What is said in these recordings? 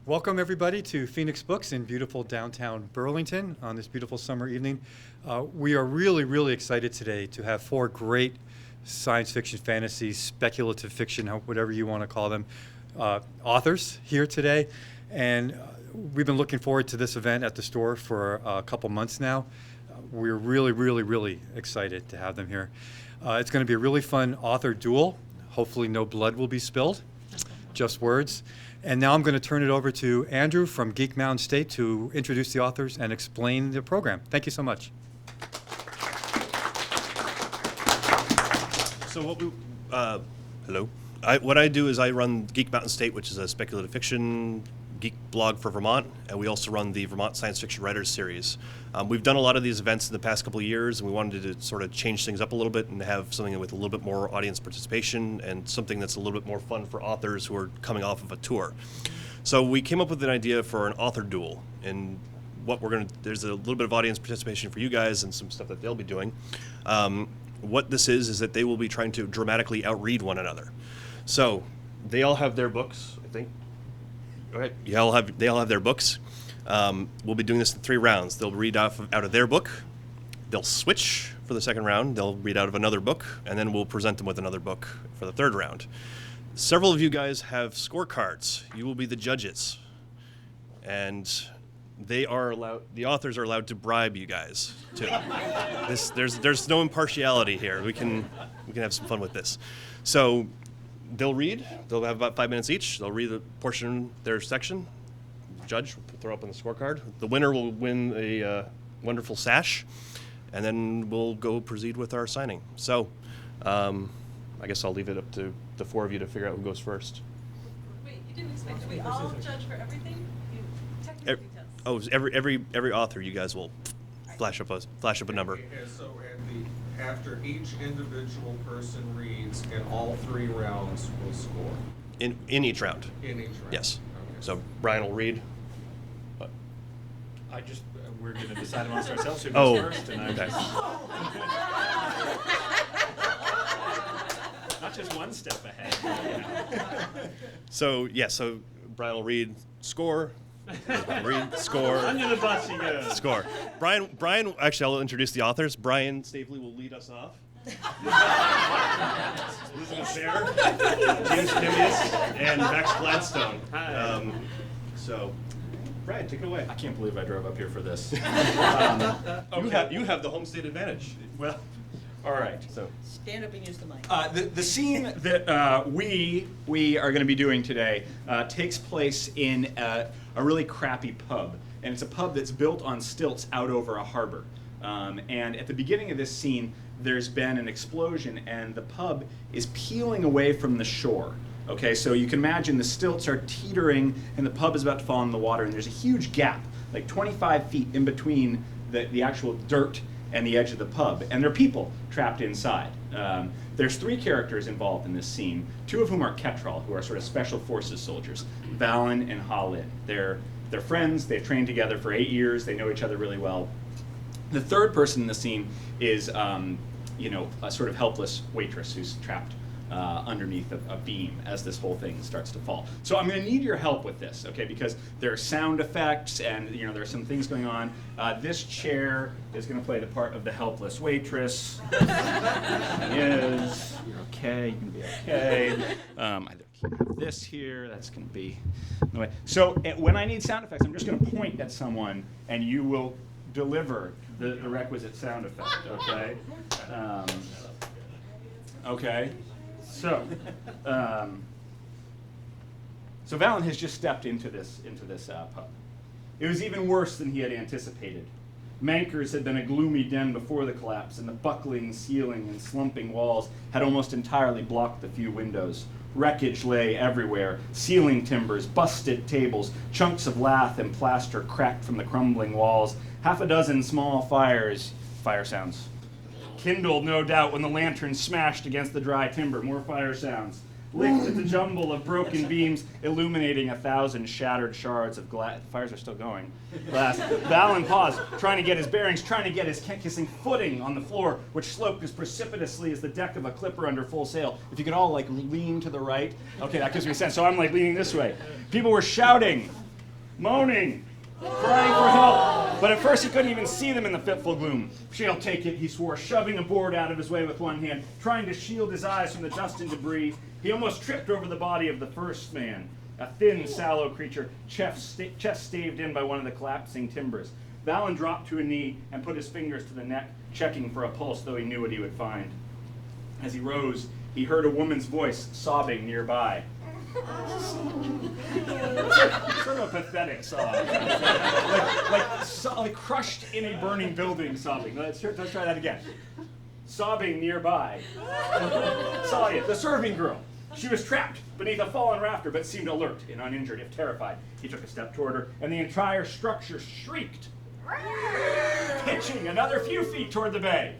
Welcome everybody to Phoenix Books in beautiful downtown Burlington on this beautiful summer evening. We are really excited today to have four great science fiction, fantasy, speculative fiction, whatever you want to call them, authors here today. And we've been looking forward to this event at the store for a couple months now. We're really excited to have them here. It's going to be a really fun author duel. Hopefully no blood will be spilled, just words. And now I'm going to turn it over to Andrew from Geek Mountain State to introduce the authors and explain the program. Thank you so much. So what I do is I run Geek Mountain State, which is a speculative fiction geek blog for Vermont, and we also run the Vermont Science Fiction Writers Series. We've done a lot of these events in the past couple of years, and we wanted to sort of change things up a little bit and have something with a little bit more audience participation and something that's a little bit more fun for authors who are coming off of a tour. So we came up with an idea for an author duel, and there's a little bit of audience participation for you guys and some stuff that they'll be doing. What this is that they will be trying to dramatically outread one another. So they all have their books, I think. Go ahead. They all have their books. We'll be doing this in 3 rounds. They'll read out of their book. They'll switch for the second round. They'll read out of another book, and then we'll present them with another book for the third round. Several of you guys have scorecards. You will be the judges, and the authors are allowed to bribe you guys too. There's no impartiality here. We can have some fun with this. So they'll have about 5 minutes each. They'll read a portion of their section. The judge will throw up on the scorecard. The winner will win a wonderful sash, and then we'll go proceed with our signing. So I guess I'll leave it up to the 4 of you to figure out who goes first. Wait, you didn't expect that we all judge for everything? You technically does. Oh, every author, you guys will flash up a number. And so after each individual person reads, in all 3 rounds will score. In each round. In each round. Yes. Okay. So Brian will read. We're going to decide amongst ourselves who goes first. And okay. Not just one step ahead. So Brian will read, score. Read, score. Under the bus you go. Score. Brian, actually, I'll introduce the authors. Brian Staveley will lead us off. Elizabeth Fair, James Cambias, and Max Gladstone. Hi. So, Brian, take it away. I can't believe I drove up here for this. Okay. You have the home state advantage. Well, all right. So Stand up and use the mic. The scene that we are going to be doing today takes place in a really crappy pub, and it's a pub that's built on stilts out over a harbor. And at the beginning of this scene, there's been an explosion, and the pub is peeling away from the shore. Okay, so you can imagine the stilts are teetering, and the pub is about to fall in the water, and there's a huge gap, like 25 feet in between the actual dirt and the edge of the pub, and there are people trapped inside. There's 3 characters involved in this scene, 2 of whom are Ketrel, who are sort of special forces soldiers, Valen and Ha-Lin. They're friends, they've trained together for 8 years, they know each other really well. The third person in the scene is a sort of helpless waitress who's trapped underneath a beam as this whole thing starts to fall. So I'm going to need your help with this, okay? Because there are sound effects and there are some things going on. This chair is going to play the part of the helpless waitress. Yes, you're okay. You can be okay. Either keep this here. That's going to be the way. So when I need sound effects, I'm just going to point at someone, and you will deliver the requisite sound effect. Okay. Okay. So Valen has just stepped into this pub. It was even worse than he had anticipated. Manker's had been a gloomy den before the collapse, and the buckling ceiling and slumping walls had almost entirely blocked the few windows. Wreckage lay everywhere, ceiling timbers, busted tables, chunks of lath and plaster cracked from the crumbling walls, 6 small fire sounds. Kindled, no doubt, when the lantern smashed against the dry timber. More fire sounds. Licked at the jumble of broken beams, illuminating 1,000 shattered shards of glass. The fires are still going. Glass. Valen paused, trying to get his bearings, trying to get his kissing footing on the floor, which sloped as precipitously as the deck of a clipper under full sail. If you could all lean to the right. Okay, that gives me a sense. So I'm leaning this way. People were shouting. moaning, crying for help. But at first he couldn't even see them in the fitful gloom. She'll take it, he swore, shoving a board out of his way with one hand, trying to shield his eyes from the dust and debris. He almost tripped over the body of the first man, a thin, sallow creature, chest staved in by one of the collapsing timbers. Valen dropped to a knee and put his fingers to the neck, checking for a pulse, though he knew what he would find. As he rose, he heard a woman's voice sobbing nearby. Sort of a pathetic sob. like crushed in a burning building sobbing. Let's try that again. Sobbing nearby. Salia, the serving girl. She was trapped beneath a fallen rafter, but seemed alert and uninjured, if terrified. He took a step toward her, and the entire structure shrieked, pitching another few feet toward the bay.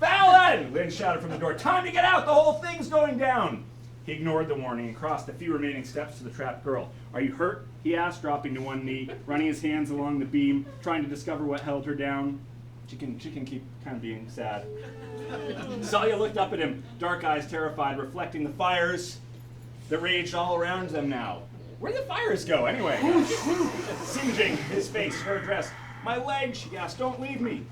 Valen! Lynn shouted from the door. Time to get out! The whole thing's going down! He ignored the warning and crossed the few remaining steps to the trapped girl. Are you hurt? He asked, dropping to one knee, running his hands along the beam, trying to discover what held her down. She can keep kind of being sad. Salia looked up at him, dark eyes terrified, reflecting the fires that raged all around them now. Where'd the fires go, anyway? Singeing his face, her dress. My leg, she asked, don't leave me.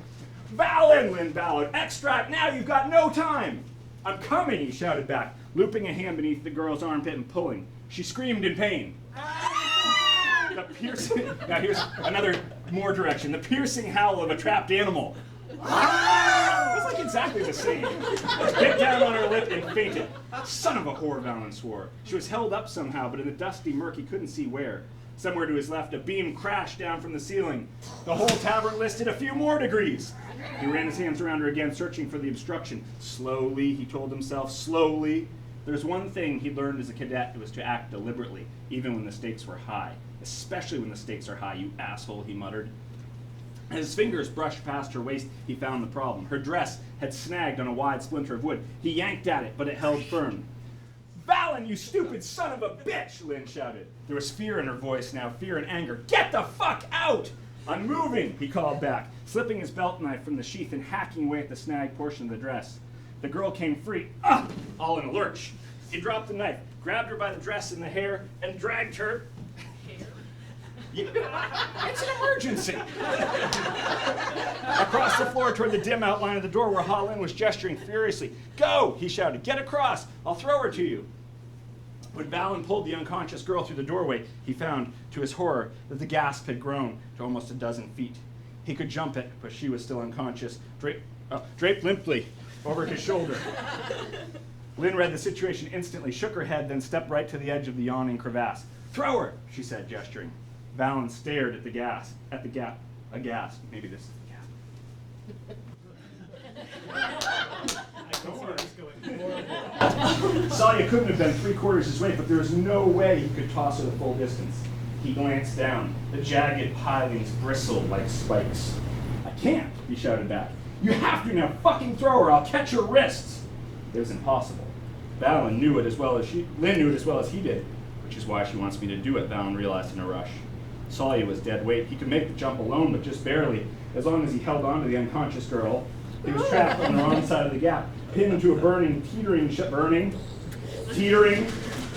Valen, Lynn bellowed. Extract now, you've got no time. I'm coming, he shouted back, looping a hand beneath the girl's armpit and pulling. She screamed in pain. The piercing, now here's another more direction. The piercing howl of a trapped animal. It's like exactly the same. Bit down on her lip and fainted. Son of a whore, Valen swore. She was held up somehow, but in the dusty murk he couldn't see where. Somewhere to his left, a beam crashed down from the ceiling. The whole tavern listed a few more degrees. He ran his hands around her again, searching for the obstruction. Slowly, he told himself, slowly. There's one thing he'd learned as a cadet, it was to act deliberately, even when the stakes were high. Especially when the stakes are high, you asshole, he muttered. As his fingers brushed past her waist, he found the problem. Her dress had snagged on a wide splinter of wood. He yanked at it, but it held firm. Valen, you stupid son of a bitch, Lynn shouted. There was fear in her voice now, fear and anger. Get the fuck out! I'm moving, he called back, slipping his belt knife from the sheath and hacking away at the snagged portion of the dress. The girl came free, all in a lurch. He dropped the knife, grabbed her by the dress and the hair, and dragged her. It's an emergency. Across the floor toward the dim outline of the door where Ha Lin was gesturing furiously. Go, he shouted, get across, I'll throw her to you. When Valen pulled the unconscious girl through the doorway, he found, to his horror, that the gasp had grown to almost a dozen feet. He could jump it, but she was still unconscious, draped limply over his shoulder. Lynn read the situation instantly, shook her head, then stepped right to the edge of the yawning crevasse. Throw her, she said, gesturing. Valen stared at the gap, aghast. Maybe this is the gap. Salia couldn't have been 3/4 his weight, but there was no way he could toss her the full distance. He glanced down. The jagged pilings bristled like spikes. I can't, he shouted back. You have to now, fucking throw her, I'll catch her wrists. It was impossible. Valen knew it as well as Lynn knew it as well as he did, which is why she wants me to do it, Valen realized in a rush. Salia was dead weight. He could make the jump alone, but just barely. As long as he held on to the unconscious girl, he was trapped on the wrong side of the gap, pinned to a teetering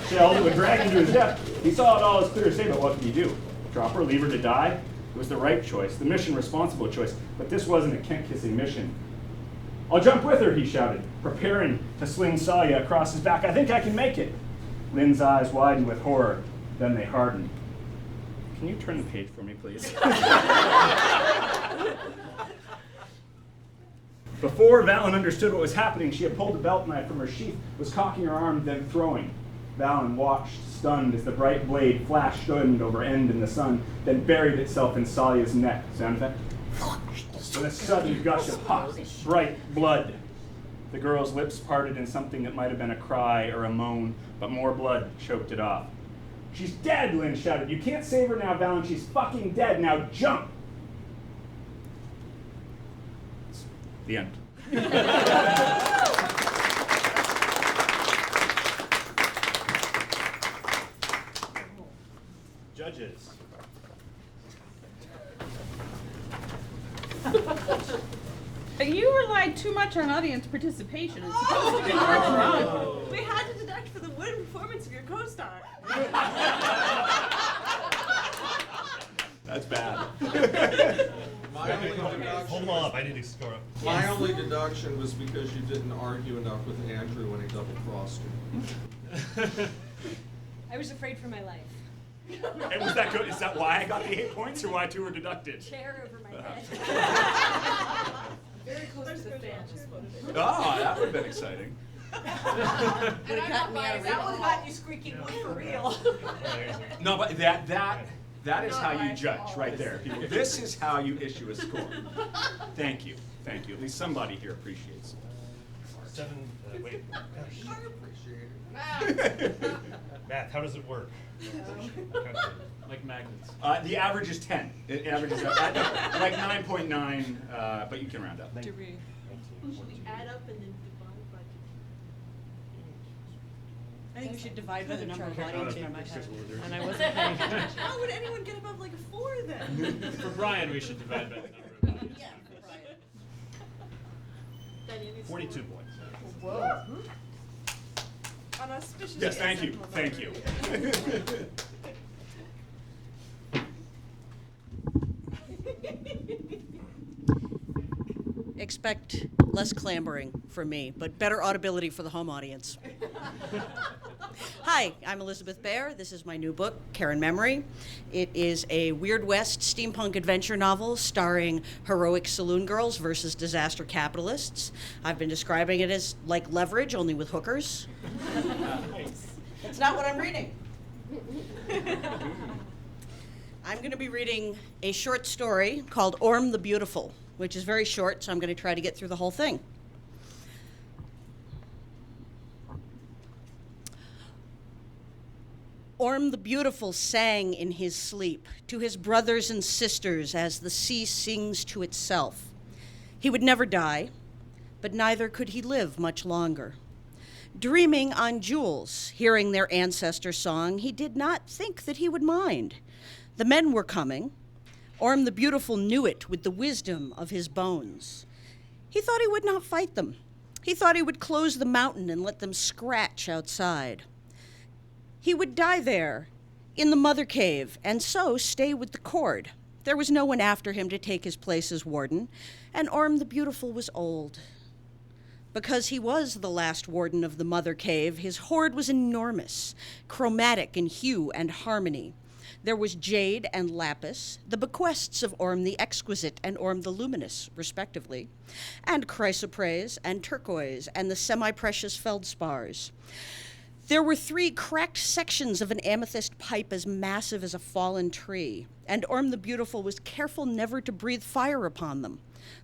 shell that would drag him to his death. He saw it all as clear as day, but what could he do? Drop her, leave her to die? It was the right choice, the mission-responsible choice, but this wasn't a Kent-kissing mission. I'll jump with her, he shouted, preparing to sling Salia across his back. I think I can make it. Lynn's eyes widened with horror, then they hardened. Can you turn the page for me, please? Before Valen understood what was happening, she had pulled a belt knife from her sheath, was cocking her arm, then throwing. Valen watched, stunned, as the bright blade flashed end over end in the sun, then buried itself in Salia's neck. Sound effect? With a sudden gush of hot, bright blood. The girl's lips parted in something that might have been a cry or a moan, but more blood choked it off. She's dead, Lynn shouted. You can't save her now, Valen. She's fucking dead. Now jump! The end. Judges. You relied too much on audience participation. It's supposed to be more fun. We had to deduct for the wooden performance of your co-star. My only Hold deduction them all up. I need to score up. My only deduction was because you didn't argue enough with Andrew when he double-crossed you. I was afraid for my life. And was that good? Is that why I got the 8 points, or why 2 were deducted? Chair over my head. Very close to the fan, just what it is. Oh, that would have been exciting. And I'm not biased. That would have gotten you squeaky wood for real. No, but that is how you judge, right there. People, this is how you issue a score. Thank you. Thank you. At least somebody here appreciates it. 7. Wait. I appreciate it. Math. How does it work? Like magnets. The average is 10. It averages out like 9.9, but you can round up. Do we? Should we add up and then divide by I think we should divide by the number of audience members. And I wasn't paying attention. How would anyone get above like a 4 then? For Brian, we should divide by the number of audience. Yeah, right. 42 points. Whoa. Unauspicious. Yes, thank you. Thank you. Expect less clambering from me, but better audibility for the home audience. Hi, I'm Elizabeth Baer. This is my new book, Karen Memory. It is a Weird West steampunk adventure novel starring heroic saloon girls versus disaster capitalists. I've been describing it as like Leverage, only with hookers. That's not what I'm reading. I'm going to be reading a short story called Orm the Beautiful, which is very short, so I'm going to try to get through the whole thing. Orm the Beautiful sang in his sleep to his brothers and sisters as the sea sings to itself. He would never die, but neither could he live much longer. Dreaming on jewels, hearing their ancestor song, he did not think that he would mind. The men were coming. Orm the Beautiful knew it with the wisdom of his bones. He thought he would not fight them. He thought he would close the mountain and let them scratch outside. He would die there, in the mother cave, and so stay with the cord. There was no one after him to take his place as warden, and Orm the Beautiful was old. Because he was the last warden of the mother cave, his hoard was enormous, chromatic in hue and harmony. There was jade and lapis, the bequests of Orm the Exquisite and Orm the Luminous, respectively, and chrysoprase and turquoise and the semi-precious feldspars. There were 3 cracked sections of an amethyst pipe as massive as a fallen tree, and Orm the Beautiful was careful never to breathe fire upon them.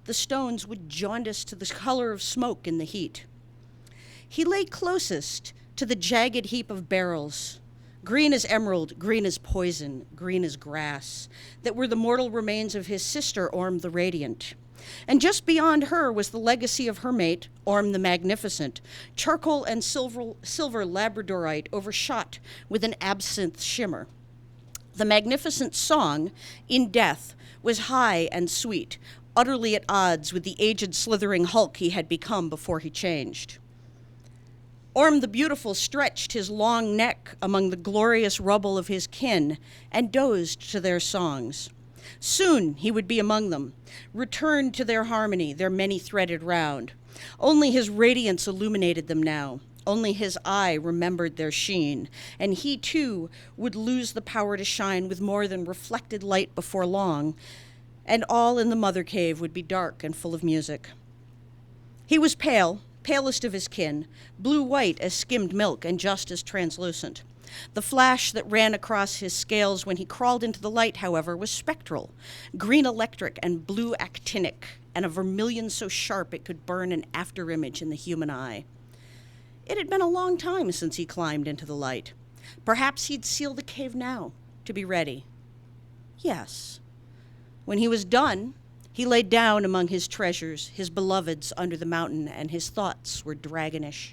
The stones would jaundice to the color of smoke in the heat. He lay closest to the jagged heap of barrels, green as emerald, green as poison, green as grass, that were the mortal remains of his sister, Orm the Radiant. And just beyond her was the legacy of her mate, Orm the Magnificent, charcoal and silver labradorite overshot with an absinthe shimmer. The Magnificent's song, in death, was high and sweet, utterly at odds with the aged slithering hulk he had become before he changed. Orm the Beautiful stretched his long neck among the glorious rubble of his kin and dozed to their songs. Soon he would be among them, returned to their harmony, their many-threaded round. Only his radiance illuminated them now. Only his eye remembered their sheen, and he too would lose the power to shine with more than reflected light before long, and all in the mother cave would be dark and full of music. He was pale, palest of his kin, blue-white as skimmed milk and just as translucent. The flash that ran across his scales when he crawled into the light, however, was spectral, green electric and blue actinic, and a vermilion so sharp it could burn an afterimage in the human eye. It had been a long time since he climbed into the light. Perhaps he'd seal the cave now, to be ready. Yes. When he was done, he lay down among his treasures, his beloveds under the mountain, and his thoughts were dragonish.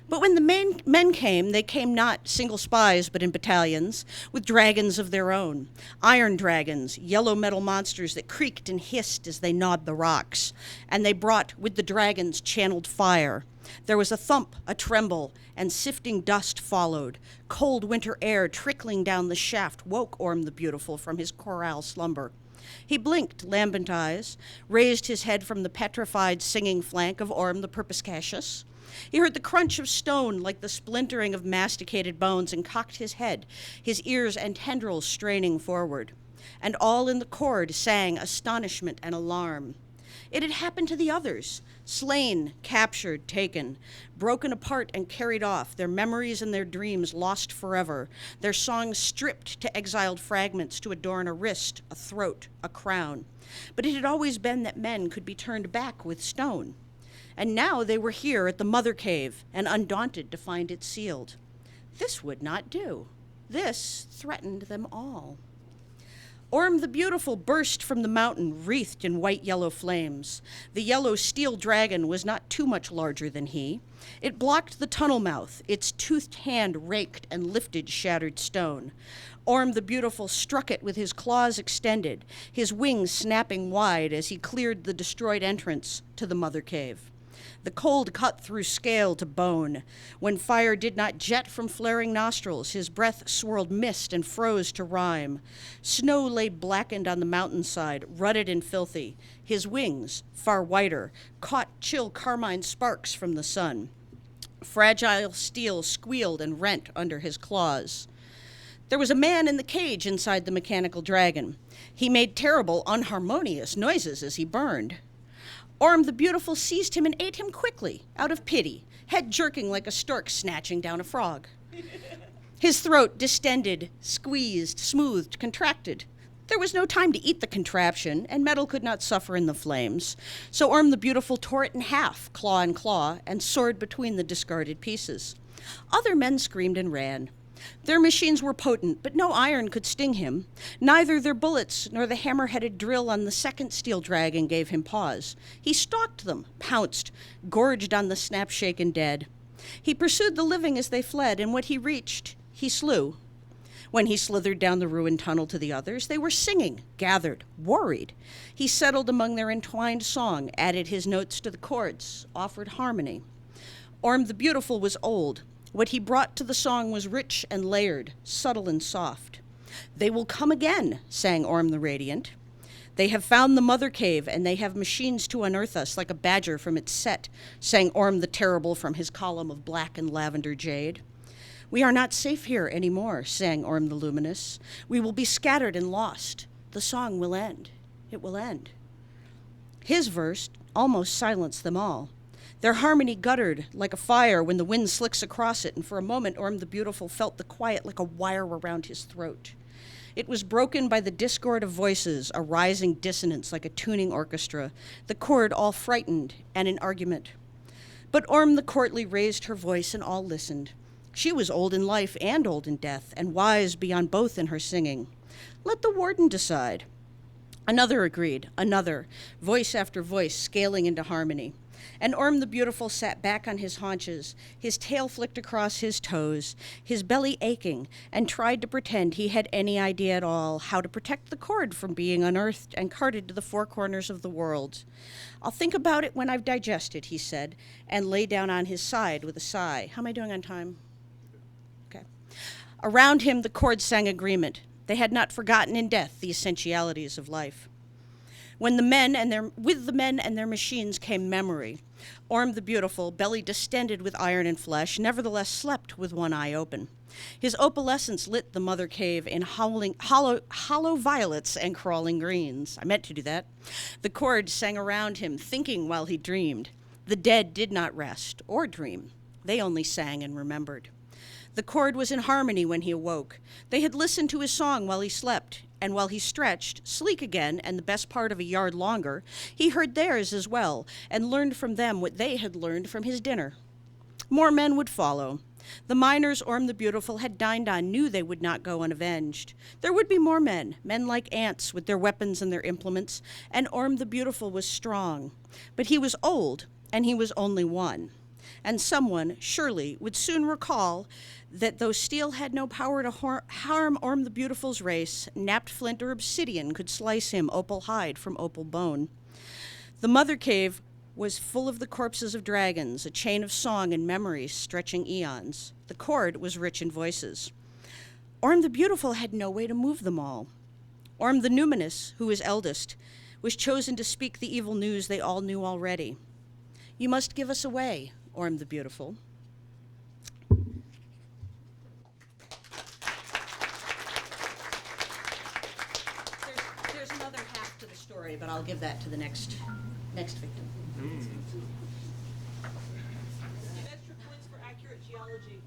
But when the men came, they came not single spies, but in battalions, with dragons of their own. Iron dragons, yellow metal monsters that creaked and hissed as they gnawed the rocks. And they brought with the dragons channeled fire. There was a thump, a tremble, and sifting dust followed. Cold winter air trickling down the shaft woke Orm the Beautiful from his chorale slumber. He blinked lambent eyes, raised his head from the petrified singing flank of Orm the Perspicacious. He heard the crunch of stone like the splintering of masticated bones and cocked his head, his ears and tendrils straining forward. And all in the cord sang astonishment and alarm. It had happened to the others, slain, captured, taken, broken apart and carried off, their memories and their dreams lost forever, their songs stripped to exiled fragments to adorn a wrist, a throat, a crown. But it had always been that men could be turned back with stone. And now they were here at the mother cave and undaunted to find it sealed. This would not do. This threatened them all. Orm the Beautiful burst from the mountain, wreathed in white-yellow flames. The yellow steel dragon was not too much larger than he. It blocked the tunnel mouth. Its toothed hand raked and lifted shattered stone. Orm the Beautiful struck it with his claws extended, his wings snapping wide as he cleared the destroyed entrance to the mother cave. The cold cut through scale to bone. When fire did not jet from flaring nostrils, his breath swirled mist and froze to rime. Snow lay blackened on the mountainside, rutted and filthy. His wings, far whiter, caught chill carmine sparks from the sun. Fragile steel squealed and rent under his claws. There was a man in the cage inside the mechanical dragon. He made terrible, unharmonious noises as he burned. Orm the Beautiful seized him and ate him quickly, out of pity, head jerking like a stork snatching down a frog. His throat distended, squeezed, smoothed, contracted. There was no time to eat the contraption, and metal could not suffer in the flames, so Orm the Beautiful tore it in half, claw and claw, and soared between the discarded pieces. Other men screamed and ran. Their machines were potent, but no iron could sting him. Neither their bullets nor the hammer-headed drill on the second steel dragon gave him pause. He stalked them, pounced, gorged on the snap-shaken dead. He pursued the living as they fled, and what he reached, he slew. When he slithered down the ruined tunnel to the others, they were singing, gathered, worried. He settled among their entwined song, added his notes to the chords, offered harmony. Orm the Beautiful was old. What he brought to the song was rich and layered, subtle and soft. They will come again, sang Orm the Radiant. They have found the mother cave, and they have machines to unearth us like a badger from its set, sang Orm the Terrible from his column of black and lavender jade. We are not safe here anymore, sang Orm the Luminous. We will be scattered and lost. The song will end. It will end. His verse almost silenced them all. Their harmony guttered like a fire when the wind slicks across it, and for a moment Orm the Beautiful felt the quiet like a wire around his throat. It was broken by the discord of voices, a rising dissonance like a tuning orchestra, the chord all frightened and in argument. But Orm the Courtly raised her voice, and all listened. She was old in life and old in death, and wise beyond both in her singing. Let the warden decide. Another agreed, another, voice after voice scaling into harmony. And Orm the Beautiful sat back on his haunches, his tail flicked across his toes, his belly aching, and tried to pretend he had any idea at all how to protect the cord from being unearthed and carted to the four corners of the world. I'll think about it when I've digested, he said, and lay down on his side with a sigh. How am I doing on time? Okay. Around him, the cord sang agreement. They had not forgotten in death the essentialities of life. With the men and their machines came memory. Orm the Beautiful, belly distended with iron and flesh, nevertheless slept with one eye open. His opalescence lit the mother cave in hollow violets and crawling greens. I meant to do that. The cord sang around him, thinking while he dreamed. The dead did not rest or dream. They only sang and remembered. The cord was in harmony when he awoke. They had listened to his song while he slept, and while he stretched, sleek again and the best part of a yard longer, he heard theirs as well, and learned from them what they had learned from his dinner. More men would follow. The miners Orm the Beautiful had dined on knew they would not go unavenged. There would be more men like ants with their weapons and their implements, and Orm the Beautiful was strong. But he was old, and he was only one. And someone, surely, would soon recall that though steel had no power to harm Orm the Beautiful's race, napped flint or obsidian could slice him opal hide from opal bone. The mother cave was full of the corpses of dragons, a chain of song and memories stretching eons. The cord was rich in voices. Orm the Beautiful had no way to move them all. Orm the Numinous, who is eldest, was chosen to speak the evil news they all knew already. You must give us away, Orm the Beautiful. There's another half to the story, but I'll give that to the next victim. Extra points for accurate geology.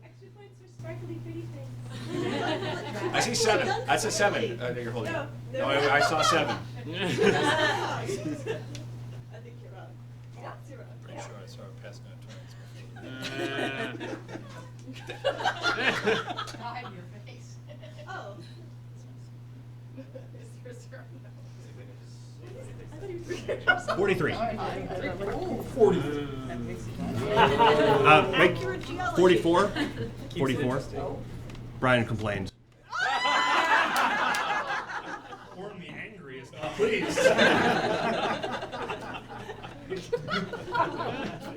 Extra points for sparkly pretty things. I see 7. That's a 7 that you're holding. No, No, I saw 7. I think you're wrong. That's you're wrong. Pretty sure I saw her passing out I'll have your face. Oh. Uh, 43. Wait, Accurate geology. 44. 44. Brian complained. Orm the angriest, please.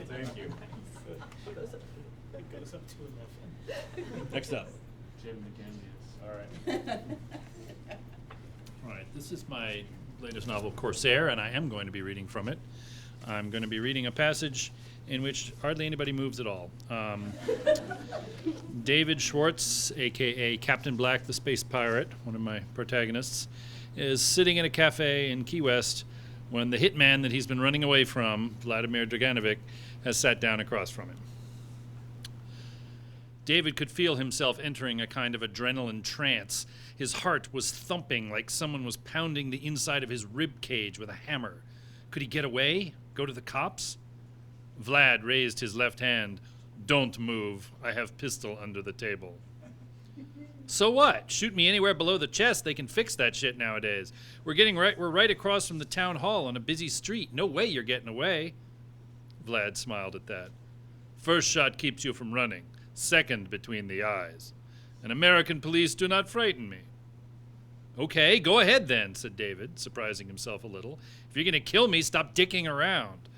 Thank you. It goes up to 11. Next up. James Cambias. All right. All right, this is my latest novel, Corsair, and I am going to be reading from it. I'm going to be reading a passage in which hardly anybody moves at all. David Schwartz, a.k.a. Captain Black, the space pirate, one of my protagonists, is sitting in a cafe in Key West when the hitman that he's been running away from, Vladimir Draganovic, has sat down across from him. David could feel himself entering a kind of adrenaline trance. His heart was thumping like someone was pounding the inside of his rib cage with a hammer. Could he get away? Go to the cops? Vlad raised his left hand. Don't move. I have pistol under the table. So what? Shoot me anywhere below the chest. They can fix that shit nowadays. We're right across from the town hall on a busy street. No way you're getting away. Vlad smiled at that. First shot keeps you from running. Second between the eyes. And American police do not frighten me. Okay, go ahead then, said David, surprising himself a little. If you're going to kill me, stop dicking around.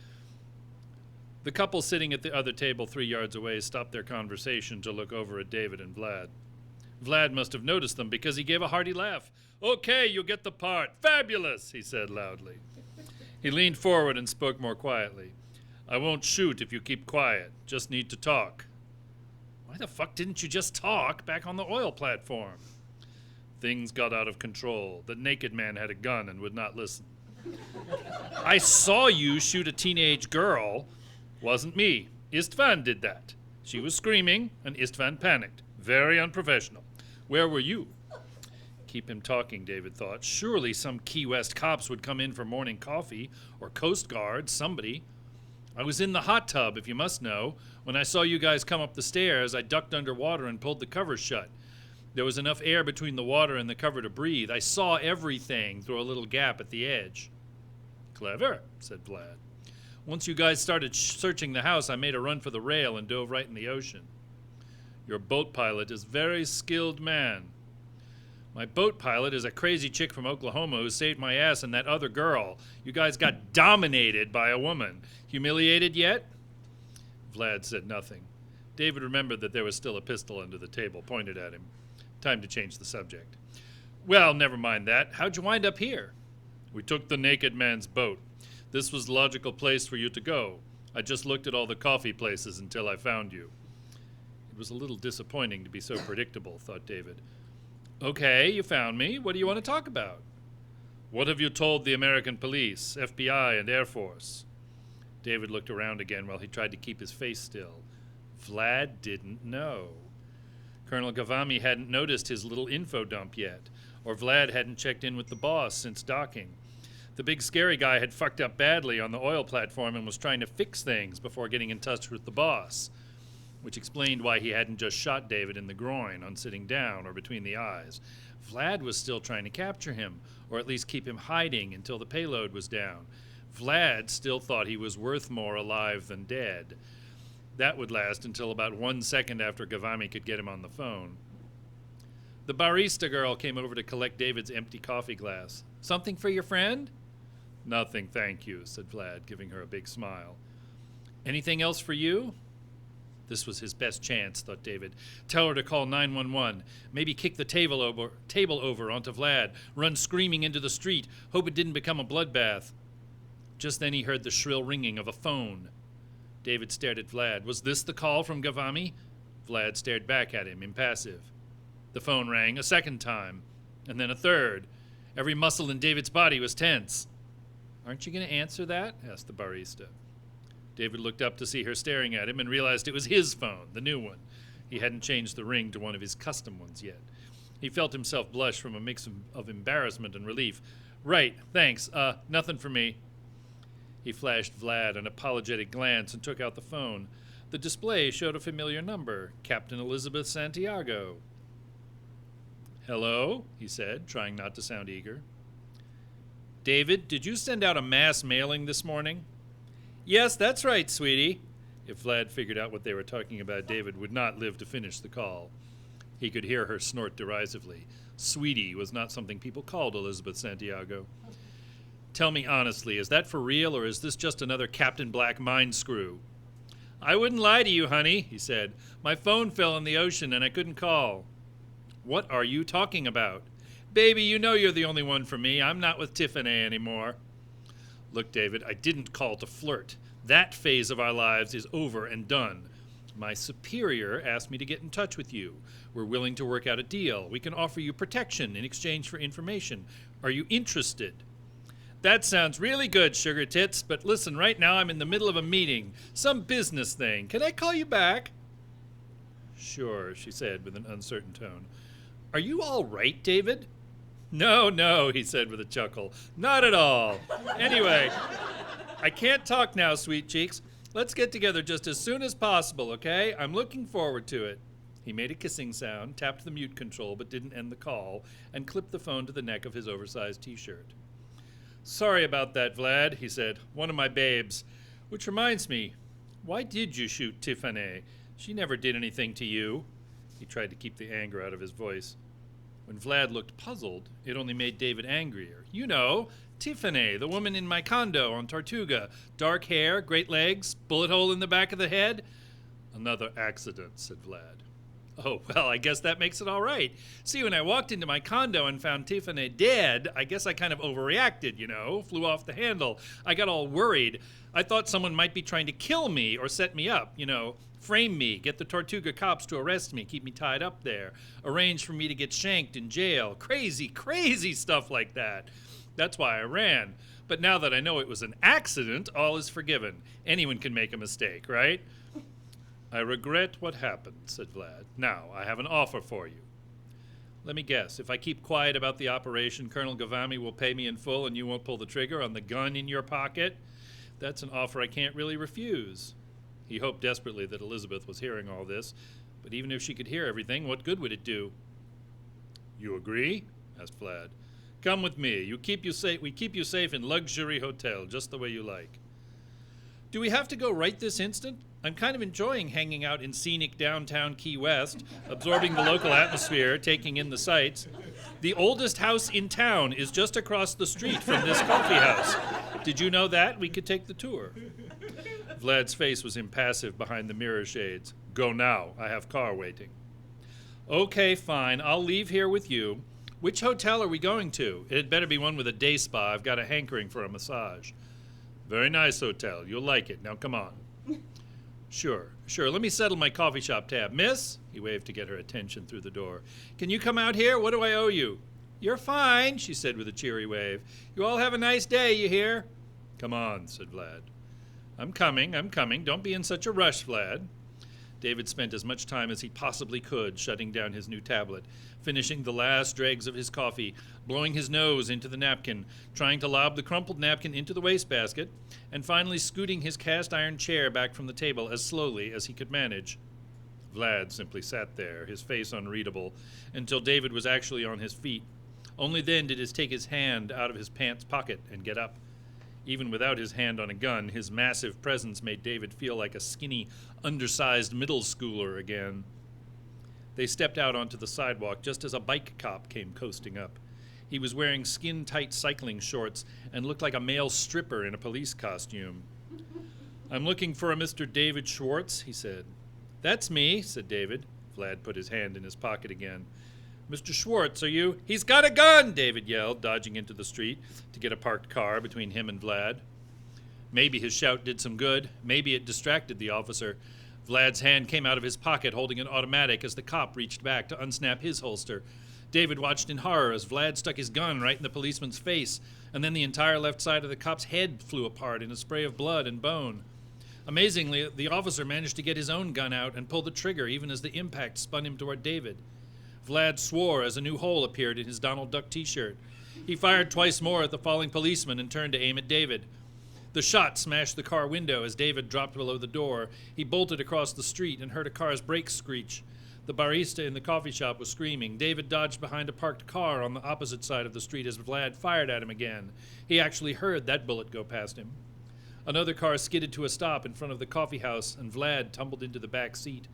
The couple sitting at the other table 3 yards away stopped their conversation to look over at David and Vlad. Vlad must have noticed them because he gave a hearty laugh. Okay, you get the part. Fabulous, he said loudly. He leaned forward and spoke more quietly. I won't shoot if you keep quiet. Just need to talk. Why the fuck didn't you just talk back on the oil platform? Things got out of control. The naked man had a gun and would not listen. I saw you shoot a teenage girl. Wasn't me. Istvan did that. She was screaming, and Istvan panicked. Very unprofessional. Where were you? Keep him talking, David thought. Surely some Key West cops would come in for morning coffee, or Coast Guard, somebody. I was in the hot tub, if you must know. When I saw you guys come up the stairs, I ducked underwater and pulled the cover shut. There was enough air between the water and the cover to breathe. I saw everything through a little gap at the edge. Clever, said Vlad. Once you guys started searching the house, I made a run for the rail and dove right in the ocean. Your boat pilot is a very skilled man. My boat pilot is a crazy chick from Oklahoma who saved my ass and that other girl. You guys got dominated by a woman. Humiliated yet? Vlad said nothing. David remembered that there was still a pistol under the table, pointed at him. Time to change the subject. Well, never mind that. How'd you wind up here? We took the naked man's boat. This was the logical place for you to go. I just looked at all the coffee places until I found you. It was a little disappointing to be so predictable, thought David. Okay, you found me. What do you want to talk about? What have you told the American police, FBI, and Air Force? David looked around again while he tried to keep his face still. Vlad didn't know. Colonel Gavami hadn't noticed his little info dump yet, or Vlad hadn't checked in with the boss since docking. The big scary guy had fucked up badly on the oil platform and was trying to fix things before getting in touch with the boss, which explained why he hadn't just shot David in the groin on sitting down or between the eyes. Vlad was still trying to capture him, or at least keep him hiding until the payload was down. Vlad still thought he was worth more alive than dead. That would last until about 1 second after Gavami could get him on the phone. The barista girl came over to collect David's empty coffee glass. Something for your friend? Nothing, thank you, said Vlad, giving her a big smile. Anything else for you? This was his best chance, thought David. Tell her to call 911. Maybe kick the table over onto Vlad. Run screaming into the street. Hope it didn't become a bloodbath. Just then he heard the shrill ringing of a phone. David stared at Vlad. Was this the call from Gavami? Vlad stared back at him, impassive. The phone rang a second time, and then a third. Every muscle in David's body was tense. Aren't you going to answer that? Asked the barista. David looked up to see her staring at him and realized it was his phone, the new one. He hadn't changed the ring to one of his custom ones yet. He felt himself blush from a mix of embarrassment and relief. Right, thanks. Nothing for me. He flashed Vlad an apologetic glance and took out the phone. The display showed a familiar number, Captain Elizabeth Santiago. Hello, he said, trying not to sound eager. David, did you send out a mass mailing this morning? Yes, that's right, sweetie. If Vlad figured out what they were talking about, David would not live to finish the call. He could hear her snort derisively. Sweetie was not something people called Elizabeth Santiago. Tell me honestly, is that for real, or is this just another Captain Black mind screw? I wouldn't lie to you, honey, he said. My phone fell in the ocean and I couldn't call. What are you talking about? Baby, you know you're the only one for me. I'm not with Tiffany anymore. Look, David, I didn't call to flirt. That phase of our lives is over and done. My superior asked me to get in touch with you. We're willing to work out a deal. We can offer you protection in exchange for information. Are you interested? That sounds really good, Sugar Tits, but listen, right now I'm in the middle of a meeting. Some business thing. Can I call you back? Sure, she said with an uncertain tone. Are you all right, David? No, he said with a chuckle. Not at all. Anyway, I can't talk now, sweet cheeks. Let's get together just as soon as possible, okay? I'm looking forward to it. He made a kissing sound, tapped the mute control but didn't end the call, and clipped the phone to the neck of his oversized t-shirt. Sorry about that, Vlad, he said. One of my babes. Which reminds me, why did you shoot Tiffany? She never did anything to you. He tried to keep the anger out of his voice. When Vlad looked puzzled, it only made David angrier. You know, Tiffany, the woman in my condo on Tortuga. Dark hair, great legs, bullet hole in the back of the head. Another accident, said Vlad. Oh, well, I guess that makes it all right. See, when I walked into my condo and found Tiffany dead, I guess I kind of overreacted, you know, flew off the handle. I got all worried. I thought someone might be trying to kill me or set me up, you know, frame me, get the Tortuga cops to arrest me, keep me tied up there, arrange for me to get shanked in jail. Crazy, crazy stuff like that. That's why I ran. But now that I know it was an accident, all is forgiven. Anyone can make a mistake, right? I regret what happened, said Vlad. Now, I have an offer for you. Let me guess. If I keep quiet about the operation, Colonel Gavami will pay me in full and you won't pull the trigger on the gun in your pocket? That's an offer I can't really refuse. He hoped desperately that Elizabeth was hearing all this, but even if she could hear everything, what good would it do? You agree? Asked Vlad. Come with me. We keep you safe in luxury hotel, just the way you like. Do we have to go right this instant? I'm kind of enjoying hanging out in scenic downtown Key West, absorbing the local atmosphere, taking in the sights. The oldest house in town is just across the street from this coffee house. Did you know that? We could take the tour. Vlad's face was impassive behind the mirror shades. Go now. I have car waiting. Okay, fine. I'll leave here with you. Which hotel are we going to? It had better be one with a day spa. I've got a hankering for a massage. Very nice hotel. You'll like it. Now come on. Sure. Let me settle my coffee shop tab. Miss? He waved to get her attention through the door. Can you come out here? What do I owe you? You're fine, she said with a cheery wave. You all have a nice day, you hear? Come on, said Vlad. I'm coming. Don't be in such a rush, Vlad. David spent as much time as he possibly could shutting down his new tablet, finishing the last dregs of his coffee, blowing his nose into the napkin, trying to lob the crumpled napkin into the wastebasket, and finally scooting his cast-iron chair back from the table as slowly as he could manage. Vlad simply sat there, his face unreadable, until David was actually on his feet. Only then did he take his hand out of his pants pocket and get up. Even without his hand on a gun, his massive presence made David feel like a skinny, undersized middle schooler again. They stepped out onto the sidewalk just as a bike cop came coasting up. He was wearing skin-tight cycling shorts and looked like a male stripper in a police costume. I'm looking for a Mr. David Schwartz, he said. "That's me," said David. Vlad put his hand in his pocket again. "Mr. Schwartz, are you—" "He's got a gun!" David yelled, dodging into the street to get a parked car between him and Vlad. Maybe his shout did some good. Maybe it distracted the officer. Vlad's hand came out of his pocket holding an automatic as the cop reached back to unsnap his holster. David watched in horror as Vlad stuck his gun right in the policeman's face, and then the entire left side of the cop's head flew apart in a spray of blood and bone. Amazingly, the officer managed to get his own gun out and pull the trigger even as the impact spun him toward David. Vlad swore as a new hole appeared in his Donald Duck t-shirt. He fired twice more at the falling policeman and turned to aim at David. The shot smashed the car window as David dropped below the door. He bolted across the street and heard a car's brakes screech. The barista in the coffee shop was screaming. David dodged behind a parked car on the opposite side of the street as Vlad fired at him again. He actually heard that bullet go past him. Another car skidded to a stop in front of the coffee house, and Vlad tumbled into the back seat.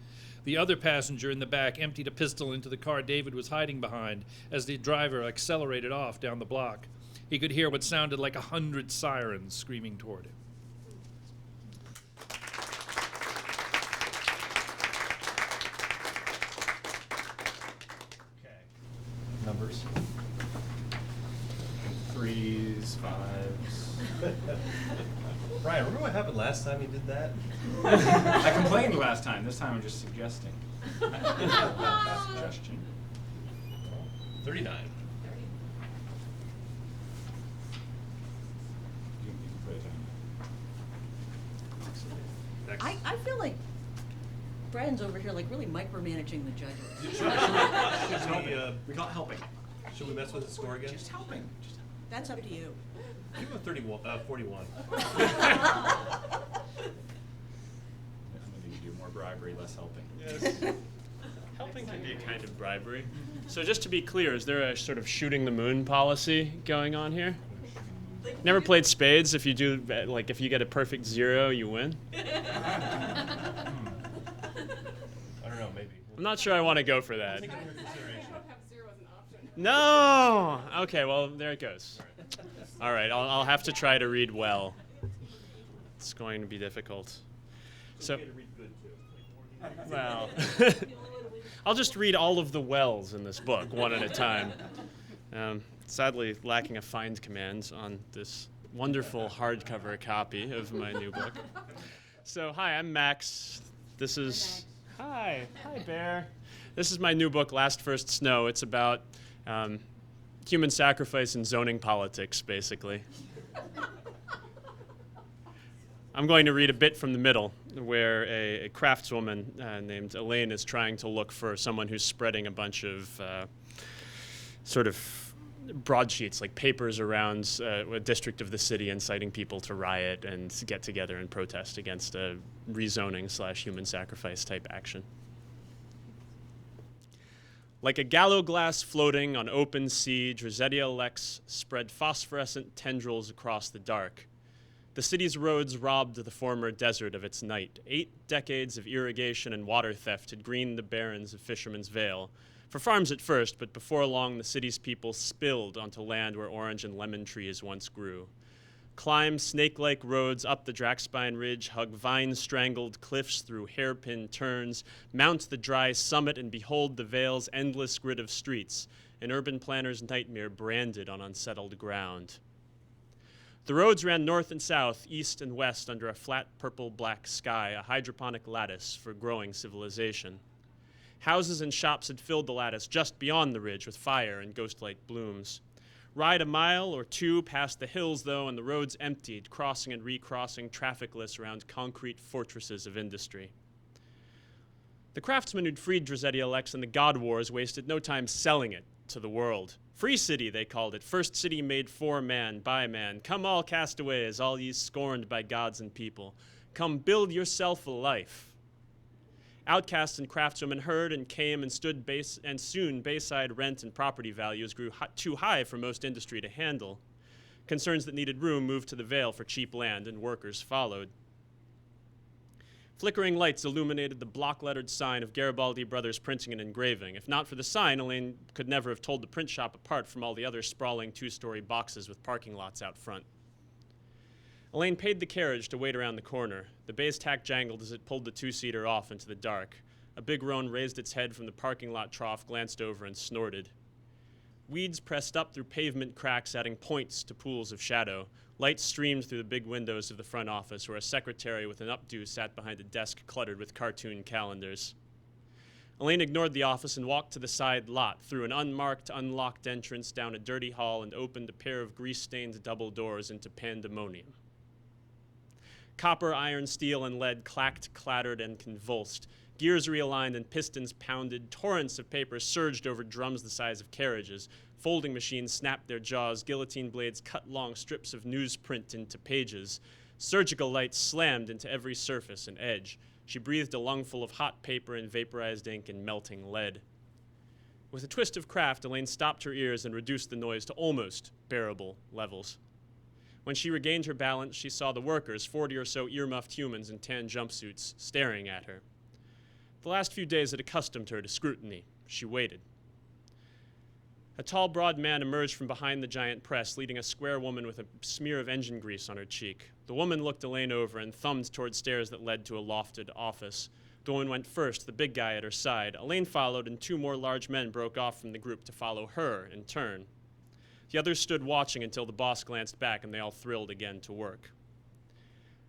The other passenger in the back emptied a pistol into the car David was hiding behind as the driver accelerated off down the block. He could hear what sounded like 100 sirens screaming toward him. Okay. Numbers. 3s, 5s. Ryan, remember what happened last time you did that? I complained last time. This time I'm just suggesting. Suggestion. 39. You can put it down. I feel like Brandon's over here like really micromanaging the judges. We call it helping. Should we mess with the score again? Just helping. That's up to you. Give him 41. I'm going to do more bribery, less helping. Yes. Helping can be a kind of bribery. So just to be clear, is there a sort of shooting the moon policy going on here? Never played spades. If you do, like, if you get a perfect 0, you win. I don't know, maybe. I'm not sure I want to go for that. Take it under consideration. No. Okay. Well, there it goes. All right. I'll have to try to read well. It's going to be difficult. So. Well. I'll just read all of the wells in this book, one at a time. Sadly, lacking a find command on this wonderful hardcover copy of my new book. So, hi, I'm Max. This is... Hi, Bear. This is my new book, Last First Snow. It's about human sacrifice and zoning politics, basically. I'm going to read a bit from the middle, where a craftswoman named Elaine is trying to look for someone who's spreading a bunch of sort of broadsheets, like papers around a district of the city, inciting people to riot and get together and protest against a rezoning/human sacrifice type action. Like a gallows glass floating on open sea, Drzedia Lex spread phosphorescent tendrils across the dark. The city's roads robbed the former desert of its night. 8 decades of irrigation and water theft had greened the barrens of Fisherman's Vale. For farms at first, but before long the city's people spilled onto land where orange and lemon trees once grew. Climb snake-like roads up the Draxpine Ridge, hug vine-strangled cliffs through hairpin turns, mount the dry summit and behold the Vale's endless grid of streets, an urban planner's nightmare branded on unsettled ground. The roads ran north and south, east and west under a flat purple-black sky, a hydroponic lattice for growing civilization. Houses and shops had filled the lattice just beyond the ridge with fire and ghost-like blooms. Ride a mile or two past the hills, though, and the roads emptied, crossing and recrossing trafficless around concrete fortresses of industry. The craftsmen who'd freed Drzedia Lex in the God Wars wasted no time selling it to the world. Free city, they called it, first city made for man, by man. Come all castaways, all ye scorned by gods and people. Come build yourself a life. Outcasts and craftswomen heard and came and stood and soon Bayside rent and property values grew too high for most industry to handle. Concerns that needed room moved to the Vale for cheap land, and workers followed. Flickering lights illuminated the block-lettered sign of Garibaldi Brothers Printing and Engraving. If not for the sign, Elaine could never have told the print shop apart from all the other sprawling 2-story boxes with parking lots out front. Elaine paid the carriage to wait around the corner. The bay's tack jangled as it pulled the two-seater off into the dark. A big roan raised its head from the parking lot trough, glanced over, and snorted. Weeds pressed up through pavement cracks, adding points to pools of shadow. Light streamed through the big windows of the front office, where a secretary with an updo sat behind a desk cluttered with cartoon calendars. Elaine ignored the office and walked to the side lot, through an unmarked, unlocked entrance, down a dirty hall, and opened a pair of grease-stained double doors into pandemonium. Copper, iron, steel, and lead clacked, clattered, and convulsed. Gears realigned and pistons pounded. Torrents of paper surged over drums the size of carriages. Folding machines snapped their jaws. Guillotine blades cut long strips of newsprint into pages. Surgical lights slammed into every surface and edge. She breathed a lungful of hot paper and vaporized ink and melting lead. With a twist of craft, Elaine stopped her ears and reduced the noise to almost bearable levels. When she regained her balance, she saw the workers, 40 or so ear-muffed humans in tan jumpsuits, staring at her. The last few days had accustomed her to scrutiny. She waited. A tall, broad man emerged from behind the giant press, leading a square woman with a smear of engine grease on her cheek. The woman looked Elaine over and thumbed toward stairs that led to a lofted office. The woman went first, the big guy at her side. Elaine followed, and two more large men broke off from the group to follow her in turn. The others stood watching until the boss glanced back, and they all thrilled again to work.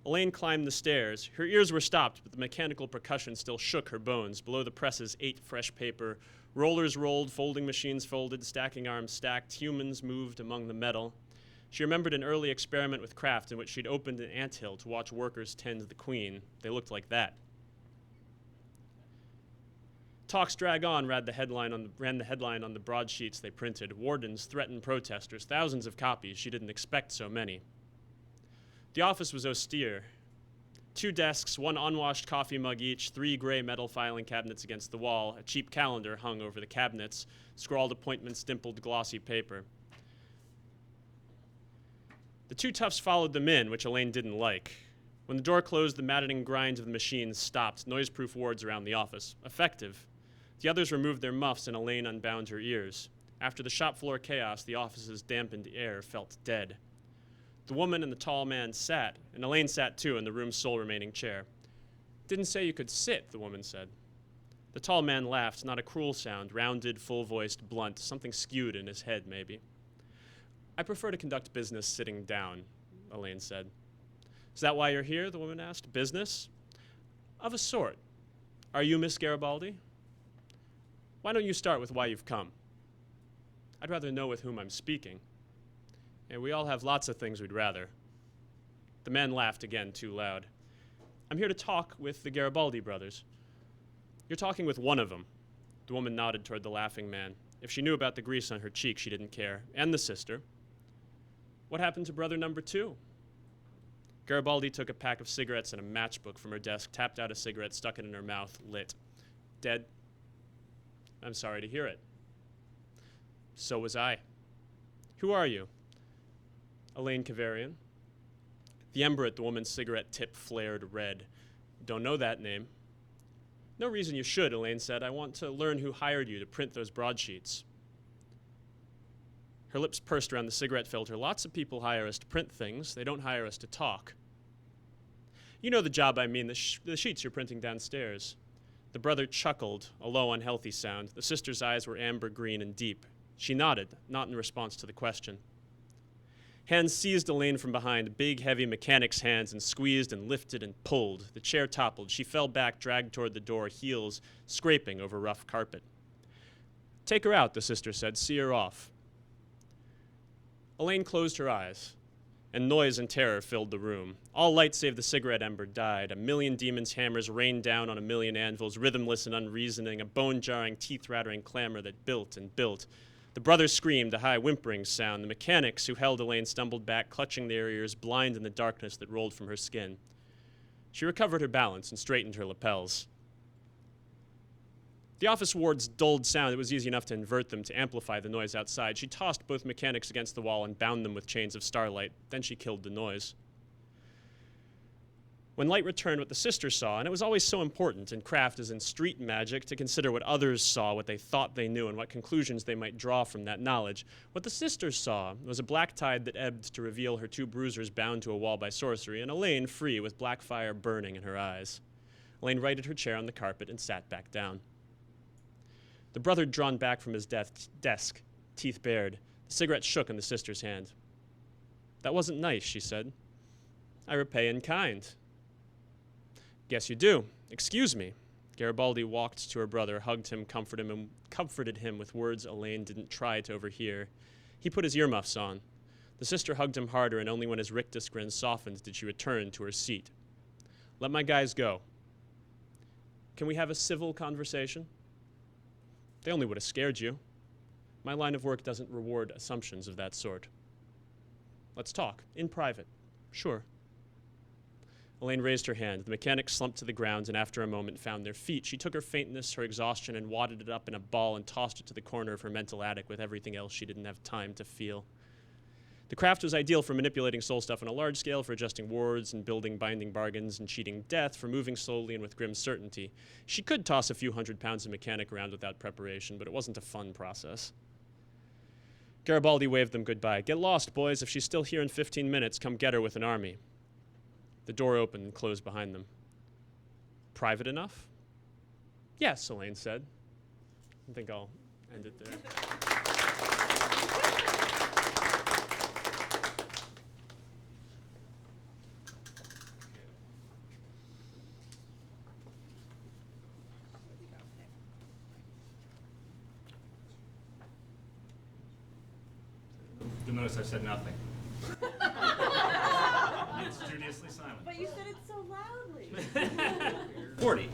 Elaine climbed the stairs. Her ears were stopped, but the mechanical percussion still shook her bones. Below the presses ate fresh paper. Rollers rolled, folding machines folded, stacking arms stacked. Humans moved among the metal. She remembered an early experiment with craft in which she'd opened an anthill to watch workers tend the queen. They looked like that. Talks drag on ran the headline on the broadsheets they printed. Wardens threatened protesters. Thousands of copies. She didn't expect so many. The office was austere. 2 desks, 1 unwashed coffee mug each, 3 gray metal filing cabinets against the wall, a cheap calendar hung over the cabinets, scrawled appointments dimpled glossy paper. The 2 toughs followed them in, which Elaine didn't like. When the door closed, the maddening grind of the machines stopped, noise-proof wards around the office. Effective. The others removed their muffs, and Elaine unbound her ears. After the shop floor chaos, the office's dampened air felt dead. The woman and the tall man sat, and Elaine sat too in the room's sole remaining chair. "Didn't say you could sit," the woman said. The tall man laughed, not a cruel sound, rounded, full-voiced, blunt, something skewed in his head, maybe. "I prefer to conduct business sitting down," Elaine said. "Is that why you're here?" the woman asked. "Business?" "Of a sort. Are you Miss Garibaldi?" "Why don't you start with why you've come?" "I'd rather know with whom I'm speaking." "And we all have lots of things we'd rather." The man laughed again, too loud. "I'm here to talk with the Garibaldi brothers." "You're talking with one of them." The woman nodded toward the laughing man. If she knew about the grease on her cheek, she didn't care. "And the sister." "What happened to brother number 2? Garibaldi took a pack of cigarettes and a matchbook from her desk, tapped out a cigarette, stuck it in her mouth, lit. "Dead." "I'm sorry to hear it." "So was I." "Who are you?" "Elaine Kavarian." The ember at the woman's cigarette tip flared red. "Don't know that name." "No reason you should," Elaine said. "I want to learn who hired you to print those broadsheets." Her lips pursed around the cigarette filter. "Lots of people hire us to print things. They don't hire us to talk." "You know the job I mean, the sheets you're printing downstairs." The brother chuckled, a low, unhealthy sound. The sister's eyes were amber green and deep. She nodded, not in response to the question. Hands seized Elaine from behind, big, heavy mechanic's hands, and squeezed and lifted and pulled. The chair toppled. She fell back, dragged toward the door, heels scraping over rough carpet. "Take her out," the sister said. "See her off." Elaine closed her eyes, and noise and terror filled the room. All light save the cigarette ember died. A million demons' hammers rained down on a million anvils, rhythmless and unreasoning, a bone-jarring, teeth-rattling clamor that built and built. The brothers screamed, a high whimpering sound. The mechanics who held Elaine stumbled back, clutching their ears, blind in the darkness that rolled from her skin. She recovered her balance and straightened her lapels. The office ward's dulled sound, it was easy enough to invert them to amplify the noise outside. She tossed both mechanics against the wall and bound them with chains of starlight. Then she killed the noise. When light returned, what the sisters saw, and it was always so important in craft as in street magic to consider what others saw, what they thought they knew, and what conclusions they might draw from that knowledge, what the sisters saw was a black tide that ebbed to reveal her 2 bruisers bound to a wall by sorcery, and Elaine free with black fire burning in her eyes. Elaine righted her chair on the carpet and sat back down. The brother had drawn back from his desk, teeth bared. The cigarette shook in the sister's hand. "That wasn't nice," she said. "I repay in kind." "Guess you do. Excuse me." Garibaldi walked to her brother, hugged him, comforted him with words Elaine didn't try to overhear. He put his earmuffs on. The sister hugged him harder, and only when his rictus grin softened did she return to her seat. "Let my guys go." "Can we have a civil conversation?" "They only would have scared you. My line of work doesn't reward assumptions of that sort." "Let's talk. In private." "Sure." Elaine raised her hand. The mechanics slumped to the ground and after a moment found their feet. She took her faintness, her exhaustion, and wadded it up in a ball and tossed it to the corner of her mental attic with everything else she didn't have time to feel. The craft was ideal for manipulating soul stuff on a large scale, for adjusting wards and building binding bargains and cheating death, for moving slowly and with grim certainty. She could toss a few hundred pounds of mechanic around without preparation, but it wasn't a fun process. Garibaldi waved them goodbye. "Get lost, boys. If she's still here in 15 minutes, come get her with an army." The door opened and closed behind them. "Private enough?" "Yes," Elaine said. I think I'll end it there. You'll notice I've said nothing. It's studiously silent. But you said it so loudly. 40.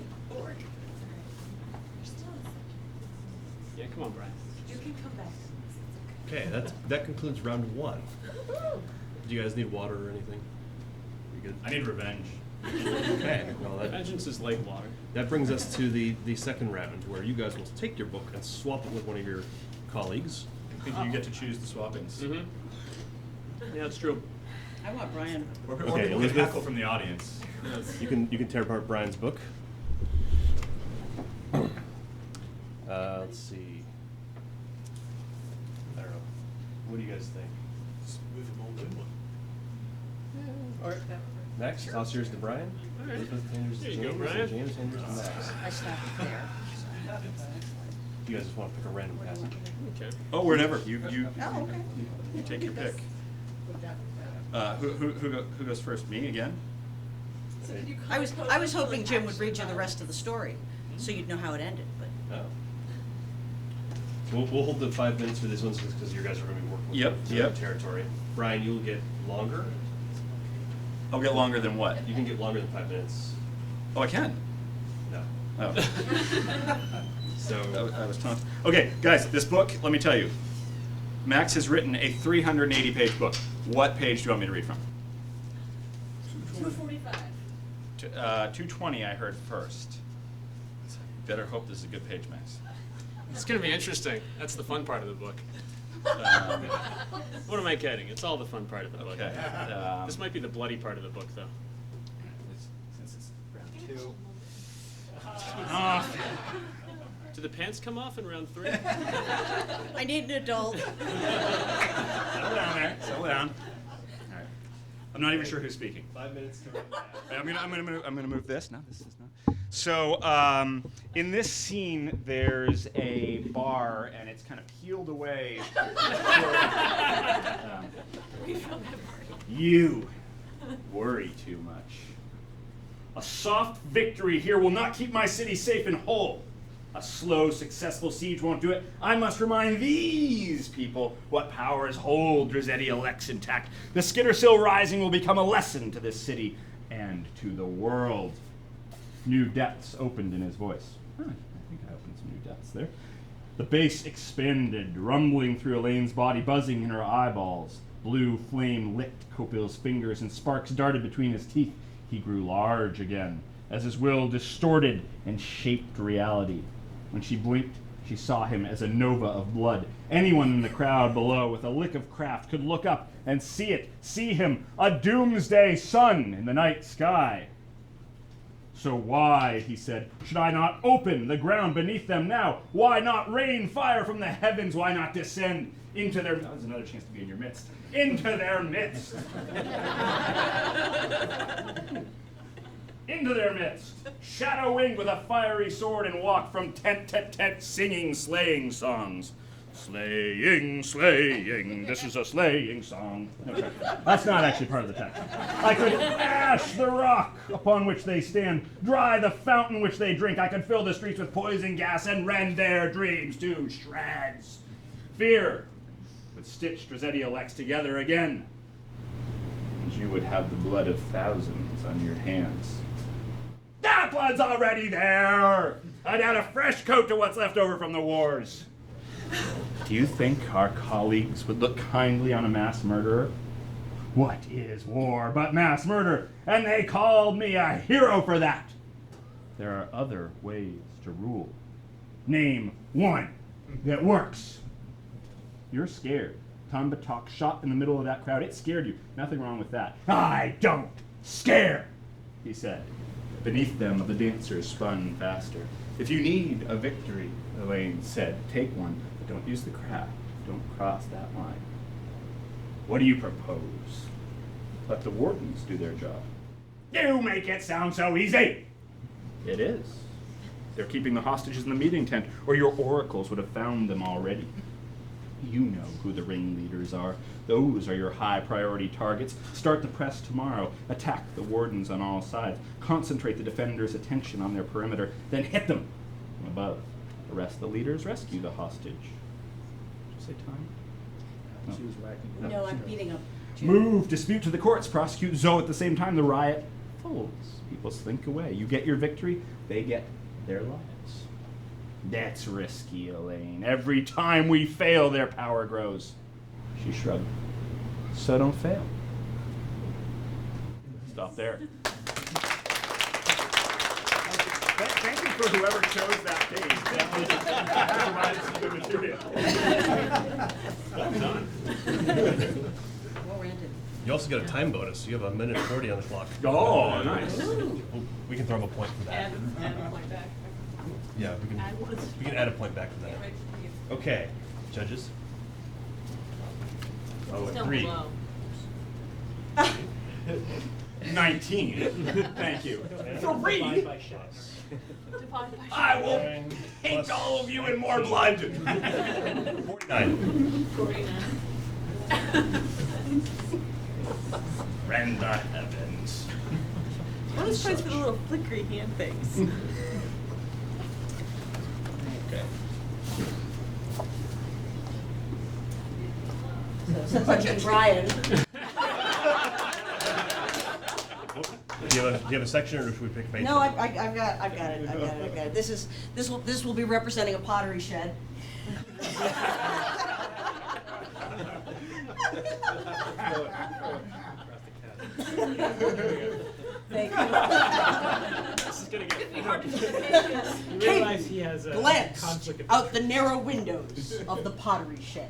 Yeah, come on, Brian. You can come back. Okay, that concludes round 1. Do you guys need water or anything? You good? I need revenge. Okay, well Vengeance is like water. that brings us to the second round, where you guys will take your book and swap it with one of your colleagues. I think you get to choose the swappings. Mm-hmm. Yeah, that's true. I want Brian. Or Okay, people can Elizabeth. heckle from the audience. You can tear apart Brian's book. Let's see. I don't know. What do you guys think? All right. Max, toss yours to Brian. Elizabeth, hand yours to There you go, James, Brian. and James, hand yours to Max. I stopped it there. You guys just want to pick a random passage. Okay. Oh, wherever. You Oh, okay. you take your pick. Who goes first? Me again? So can you I was compose hoping like Jim would action read you the cards? rest of the story, so you'd know how it ended, but. Oh. We'll hold the 5 minutes for these ones because you guys are going to be working with Yep, some yep. territory. Brian, you'll get longer. I'll get longer than what? You can get longer than 5 minutes. Oh, I can. No. Oh. So I was taunted. Okay, guys, this book, let me tell you. Max has written a 380-page book. What page do you want me to read from? 245. 220 I heard first. Better hope this is a good page, Max. It's going to be interesting. That's the fun part of the book. What am I kidding? It's all the fun part of the book. Okay. This might be the bloody part of the book, though. Since it's round 2. Do the pants come off in round 3? I need an adult. Settle down there. Settle down. All right. I'm not even sure who's speaking. 5 minutes to run that. I'm gonna move this. No, this is not. So in this scene, there's a bar, and it's kind of peeled away. You worry too much. A soft victory here will not keep my city safe and whole. A slow, successful siege won't do it. I must remind these people what powers hold Rossetti elects intact. The Skittersill Rising will become a lesson to this city and to the world. New depths opened in his voice. I think I opened some new depths there. The bass expanded, rumbling through Elaine's body, buzzing in her eyeballs. Blue flame licked Copil's fingers, and sparks darted between his teeth. He grew large again, as his will distorted and shaped reality. When she blinked, she saw him as a nova of blood. Anyone in the crowd below with a lick of craft could look up and see him, a doomsday sun in the night sky. So why, he said, should I not open the ground beneath them now? Why not rain fire from the heavens? Why not descend into their... That was another chance to be in your midst. Into their midst. Into their midst, shadow-winged with a fiery sword, and walk from tent to tent singing slaying songs. Slaying, slaying, this is a slaying song. Okay. That's not actually part of the text. I could ash the rock upon which they stand, dry the fountain which they drink. I could fill the streets with poison gas and rend their dreams to shreds. Fear would stitch Drizzedia Lex together again, and you would have the blood of thousands on your hands. That blood's already there! I'd add a fresh coat to what's left over from the wars. Do you think our colleagues would look kindly on a mass murderer? What is war but mass murder? And they called me a hero for that. There are other ways to rule. Name one that works. You're scared. Tom Batok shot in the middle of that crowd. It scared you. Nothing wrong with that. I don't scare, he said. Beneath them, the dancers spun faster. If you need a victory, Elaine said, take one, but don't use the crowd. Don't cross that line. What do you propose? Let the wardens do their job. You make it sound so easy. It is. They're keeping the hostages in the meeting tent, or your oracles would have found them already. You know who the ringleaders are. Those are your high priority targets. Start the press tomorrow. Attack the wardens on all sides. Concentrate the defenders' attention on their perimeter. Then hit them from above. Arrest the leaders. Rescue the hostage. Did you say time? No. She was wagging. No, I'm beating up. Move dispute to the courts. Prosecute Zoe at the same time. The riot folds. People slink away. You get your victory. They get their lives. That's risky, Elaine. Every time we fail, their power grows. She shrugged. So don't fail. Stop there. Thank you for whoever chose that page. That provided some good material. Well done. Well rented. You also get a time bonus. You have a minute 40 on the clock. Oh, nice. We can throw up a point for that. Add a point back. Yeah, we can add a point back for that. Right, you- Okay, judges. Oh, Still 3. below. 19. Thank you. 3. Divide by I will paint all of you in more blood. 49. 49. Rend the heavens. Bonus points for the little flickery hand things. Okay. So since I'm being Brian, Do you have a section, or should we pick page? no, I've got it. This will be representing a pottery shed. Thank you. This is gonna get It'd be hard to flip pages. You realize he has a Glance conflict of out the narrow windows of the pottery shed.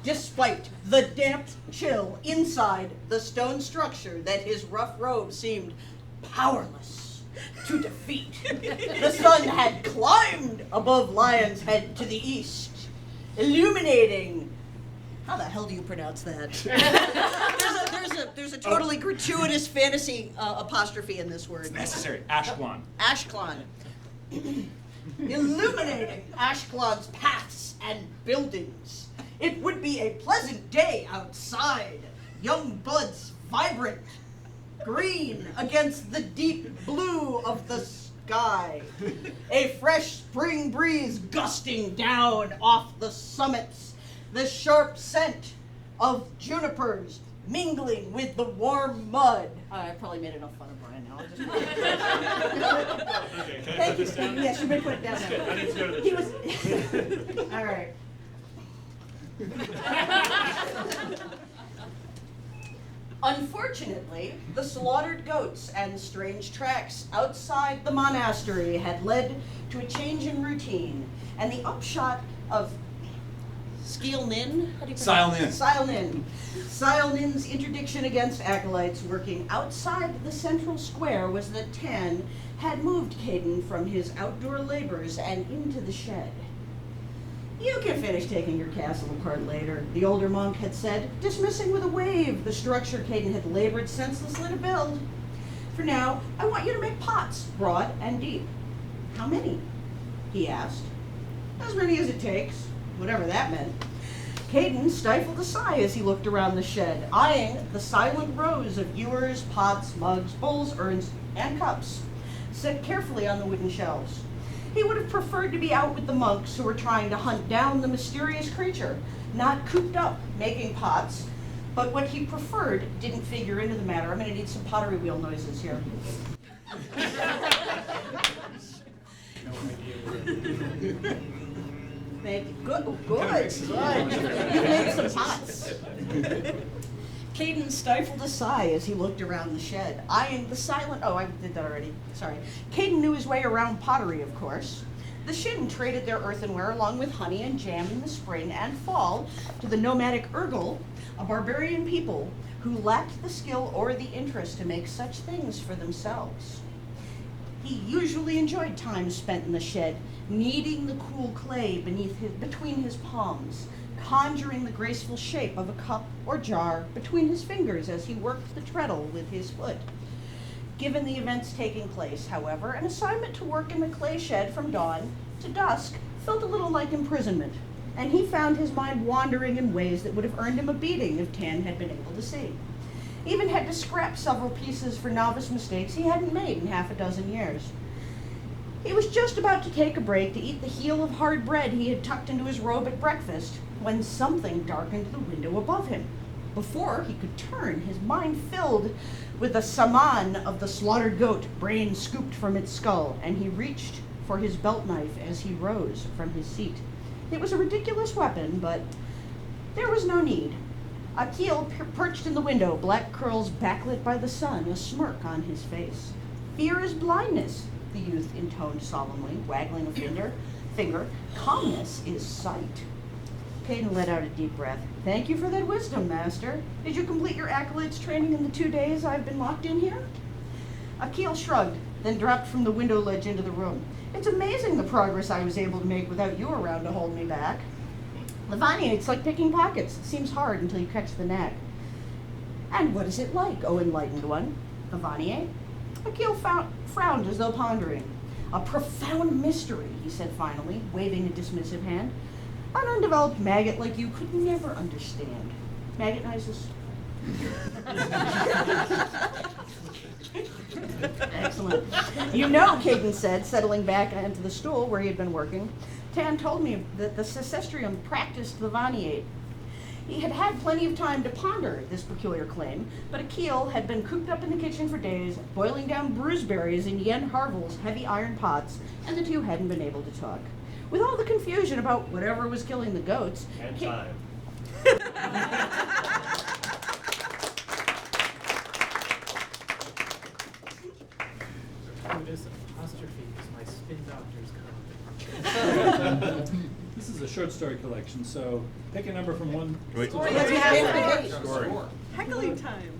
Despite the damp chill inside the stone structure that his rough robe seemed powerless to defeat, the sun had climbed above Lion's Head to the east, illuminating. How the hell do you pronounce that? There's a totally gratuitous fantasy apostrophe in this word. Necessary. Ashkelon. Ashkelon. Illuminating Ashkelon's paths and buildings. It would be a pleasant day outside. Young buds vibrant, green against the deep blue of the sky. A fresh spring breeze gusting down off the summits. The sharp scent of junipers mingling with the warm mud. I probably made enough fun of Brian now. Okay, can I Thank put you. this down? Yes, you may put it down That's good. now. I need to go to the He church. was. All right. Unfortunately, the slaughtered goats and strange tracks outside the monastery had led to a change in routine, and the upshot of Skeelnin? How do you pronounce Silenin. Silenin. Silenin's interdiction against acolytes working outside the central square was that Tan had moved Caden from his outdoor labors and into the shed. You can finish taking your castle apart later, the older monk had said, dismissing with a wave the structure Caden had labored senselessly to build. For now, I want you to make pots, broad and deep. How many? He asked. As many as it takes, whatever that meant. Caden stifled a sigh as he looked around the shed, eyeing the silent rows of ewers, pots, mugs, bowls, urns, and cups set carefully on the wooden shelves. He would have preferred to be out with the monks who were trying to hunt down the mysterious creature, not cooped up making pots, but what he preferred didn't figure into the matter. I'm going to need some pottery wheel noises here. Good. You made some pots. Caden stifled a sigh as he looked around the shed, eyeing the silent... Oh, I did that already. Sorry. Caden knew his way around pottery, of course. The Shin traded their earthenware along with honey and jam in the spring and fall to the nomadic Urgal, a barbarian people who lacked the skill or the interest to make such things for themselves. He usually enjoyed time spent in the shed, kneading the cool clay between his palms, conjuring the graceful shape of a cup or jar between his fingers as he worked the treadle with his foot. Given the events taking place, however, an assignment to work in the clay shed from dawn to dusk felt a little like imprisonment, and he found his mind wandering in ways that would have earned him a beating if Tan had been able to see. He even had to scrap several pieces for novice mistakes he hadn't made in half a dozen years. He was just about to take a break to eat the heel of hard bread he had tucked into his robe at breakfast when something darkened the window above him. Before he could turn, his mind filled with the saman of the slaughtered goat, brain scooped from its skull, and he reached for his belt knife as he rose from his seat. It was a ridiculous weapon, but there was no need. Akil perched in the window, black curls backlit by the sun, a smirk on his face. Fear is blindness, the youth intoned solemnly, waggling a finger. Calmness is sight. Caden let out a deep breath. Thank you for that wisdom, Master. Did you complete your acolytes training in the 2 days I've been locked in here? Akil shrugged, then dropped from the window ledge into the room. It's amazing the progress I was able to make without you around to hold me back. Lavanya, it's like picking pockets. It seems hard until you catch the knack. And what is it like, O enlightened one? Lavanya? Akil frowned as though pondering. A profound mystery, he said finally, waving a dismissive hand. An undeveloped maggot like you could never understand. Maggotinizes. Excellent. You know, Caden said, settling back into the stool where he had been working, Tan told me that the Sesestrium practiced the Vaniate. He had had plenty of time to ponder this peculiar claim, but Akil had been cooped up in the kitchen for days, boiling down bruiseberries in Yen Harvel's heavy iron pots, and the two hadn't been able to talk. With all the confusion about whatever was killing the goats... And time. This apostrophe is my spin doctor's comment. This is a short story collection, so pick a number from one. Wait. Story. Story. Heckling time.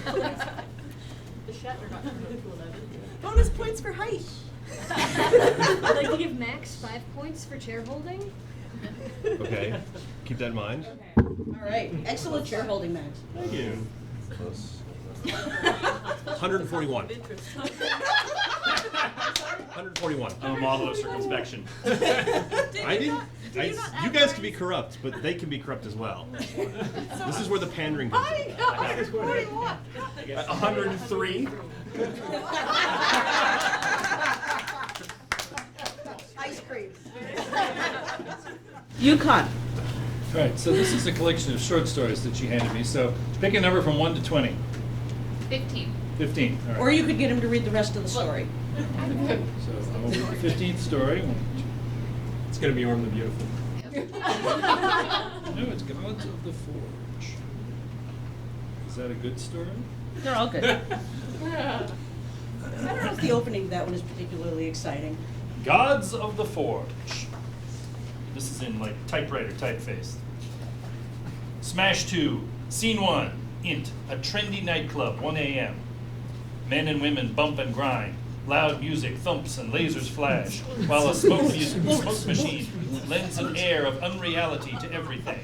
The Shatner got promoted to 11. Bonus points for height. I'd like to give Max 5 points for chair holding. Okay. Keep that in mind. All right. Excellent chair holding, Max. Thank you. Close. 141. 141. I'm a model of circumspection. You guys can be corrupt, but they can be corrupt as well. This is where the pandering comes in. 103. Ice cream. Yukon. Right, so this is a collection of short stories that she handed me, so pick a number from 1 to 20. 15. 15, all right. Or you could get him to read the rest of the story. So I'm over the 15th story. It's going to be Orm the Beautiful. No, it's Gods of the Forge. Is that a good story? They're all good. I don't know if the opening of that one is particularly exciting. Gods of the Forge. This is in like typewriter typeface. Smash 2, Scene 1, Int, a trendy nightclub, 1 a.m. Men and women bump and grind. Loud music thumps and lasers flash, while a smoke machine lends an air of unreality to everything.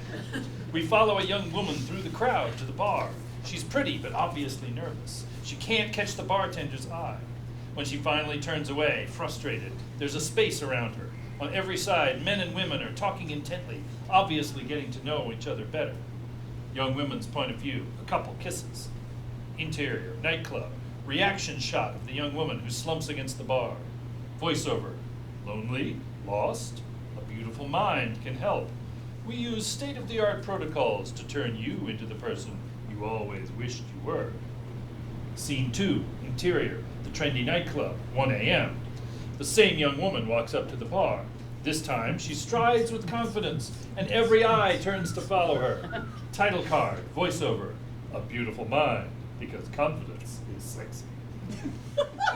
We follow a young woman through the crowd to the bar. She's pretty, but obviously nervous. She can't catch the bartender's eye. When she finally turns away, frustrated, there's a space around her. On every side, men and women are talking intently, obviously getting to know each other better. Young women's point of view, a couple kisses. Interior, nightclub, reaction shot of the young woman who slumps against the bar. Voiceover, lonely, lost, a beautiful mind can help. We use state-of-the-art protocols to turn you into the person you always wished you were. Scene 2, interior, the trendy nightclub, 1 a.m. The same young woman walks up to the bar. This time, she strides with confidence, and every eye turns to follow her. Title card, voiceover, a beautiful mind, because confidence is sexy.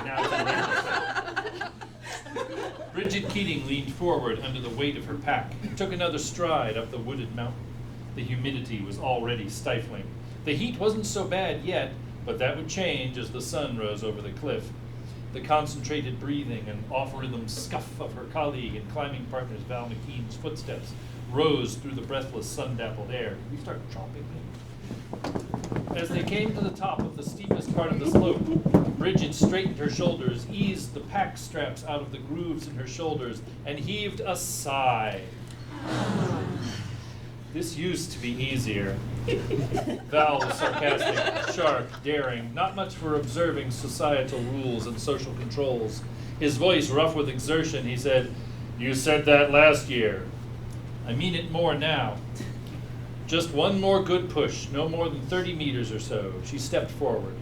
Now to the radio. Bridget Keating leaned forward under the weight of her pack and took another stride up the wooded mountain. The humidity was already stifling. The heat wasn't so bad yet, but that would change as the sun rose over the cliff. The concentrated breathing and off-rhythm scuff of her colleague and climbing partner's Val McKean's footsteps rose through the breathless, sun-dappled air. Did we start chopping in? As they came to the top of the steepest part of the slope, Bridget straightened her shoulders, eased the pack straps out of the grooves in her shoulders, and heaved a sigh. This used to be easier. Val was sarcastic, sharp, daring, not much for observing societal rules and social controls. His voice rough with exertion, he said, "You said that last year. I mean it more now. Just one more good push, no more than 30 meters or so." She stepped forward.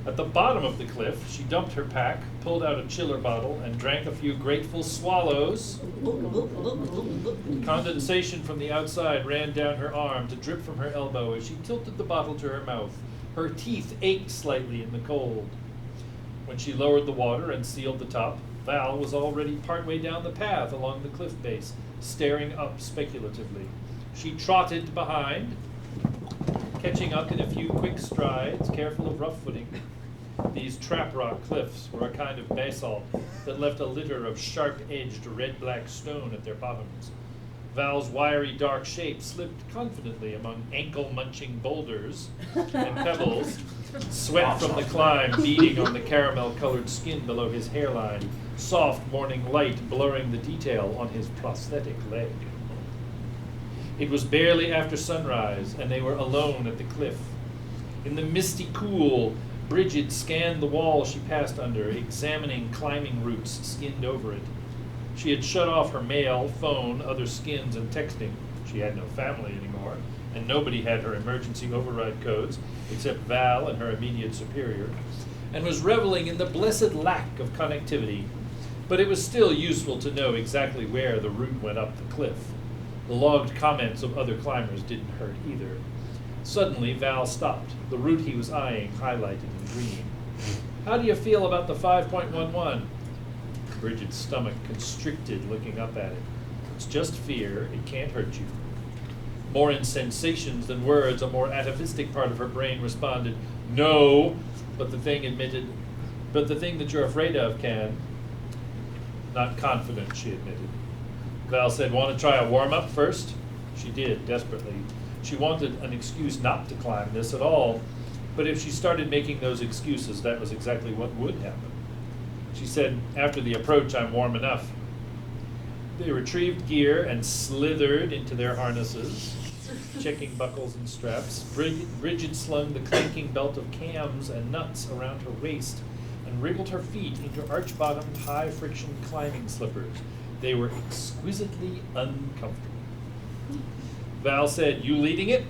At the bottom of the cliff, she dumped her pack, pulled out a chiller bottle, and drank a few grateful swallows. Condensation from the outside ran down her arm to drip from her elbow as she tilted the bottle to her mouth. Her teeth ached slightly in the cold. When she lowered the water and sealed the top, Val was already partway down the path along the cliff base, staring up speculatively. She trotted behind, catching up in a few quick strides, careful of rough footing. These trap rock cliffs were a kind of basalt that left a litter of sharp-edged red-black stone at their bottoms. Val's wiry dark shape slipped confidently among ankle-munching boulders and pebbles, sweat from the climb beading on the caramel-colored skin below his hairline, soft morning light blurring the detail on his prosthetic leg. It was barely after sunrise, and they were alone at the cliff. In the misty cool, Bridget scanned the wall she passed under, examining climbing routes skinned over it. She had shut off her mail, phone, other skins, and texting. She had no family anymore, and nobody had her emergency override codes, except Val and her immediate superior, and was reveling in the blessed lack of connectivity. But it was still useful to know exactly where the route went up the cliff. The logged comments of other climbers didn't hurt either. Suddenly, Val stopped, the route he was eyeing highlighted in green. "How do you feel about the 5.11? Bridget's stomach constricted looking up at it. "It's just fear. It can't hurt you." More in sensations than words, a more atavistic part of her brain responded, "No, but the thing that you're afraid of can." Not confident, she admitted. Val said, "Want to try a warm-up first?" She did, desperately. She wanted an excuse not to climb this at all, but if she started making those excuses, that was exactly what would happen. She said, "After the approach, I'm warm enough." They retrieved gear and slithered into their harnesses, checking buckles and straps. Bridget slung the clanking belt of cams and nuts around her waist and wriggled her feet into arch-bottomed, high-friction climbing slippers. They were exquisitely uncomfortable. Val said, "You leading it?"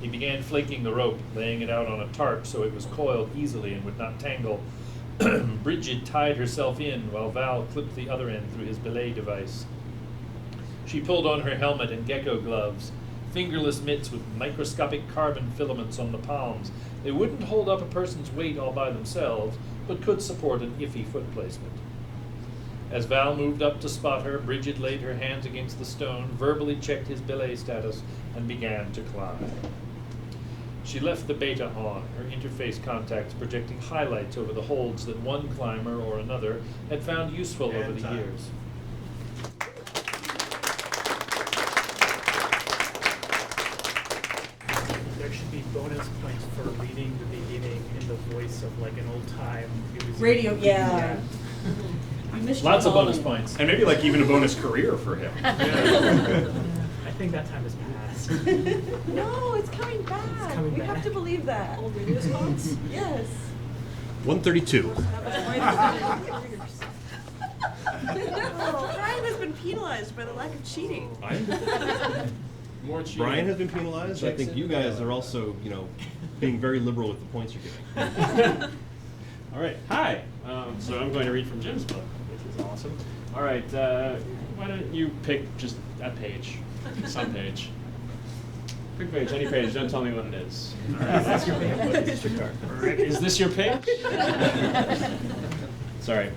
He began flaking the rope, laying it out on a tarp so it was coiled easily and would not tangle. Bridget tied herself in while Val clipped the other end through his belay device. She pulled on her helmet and gecko gloves, fingerless mitts with microscopic carbon filaments on the palms. They wouldn't hold up a person's weight all by themselves, but could support an iffy foot placement. As Val moved up to spot her, Bridget laid her hands against the stone, verbally checked his belay status, and began to climb. She left the beta on, her interface contacts projecting highlights over the holds that one climber or another had found useful over the years. There should be bonus points for reading the beginning in the voice of like an old time Radio, yeah. You missed your Lots of bonus calling. points. And maybe like even a bonus career for him. I think that time has passed. No, it's coming back. It's coming We back. have to believe that. Old radio spots? Yes. 132. Oh, Brian has been penalized by the lack of cheating. More cheating. Brian has been penalized. I think you guys are also, being very liberal with the points you're giving. All right, hi. So I'm going to read from Jim's book, which is awesome. All right, why don't you pick just a page, some page. Pick page, any page, don't tell me what it is. All right. That's your page. It's your card. All right, is this your page? Sorry.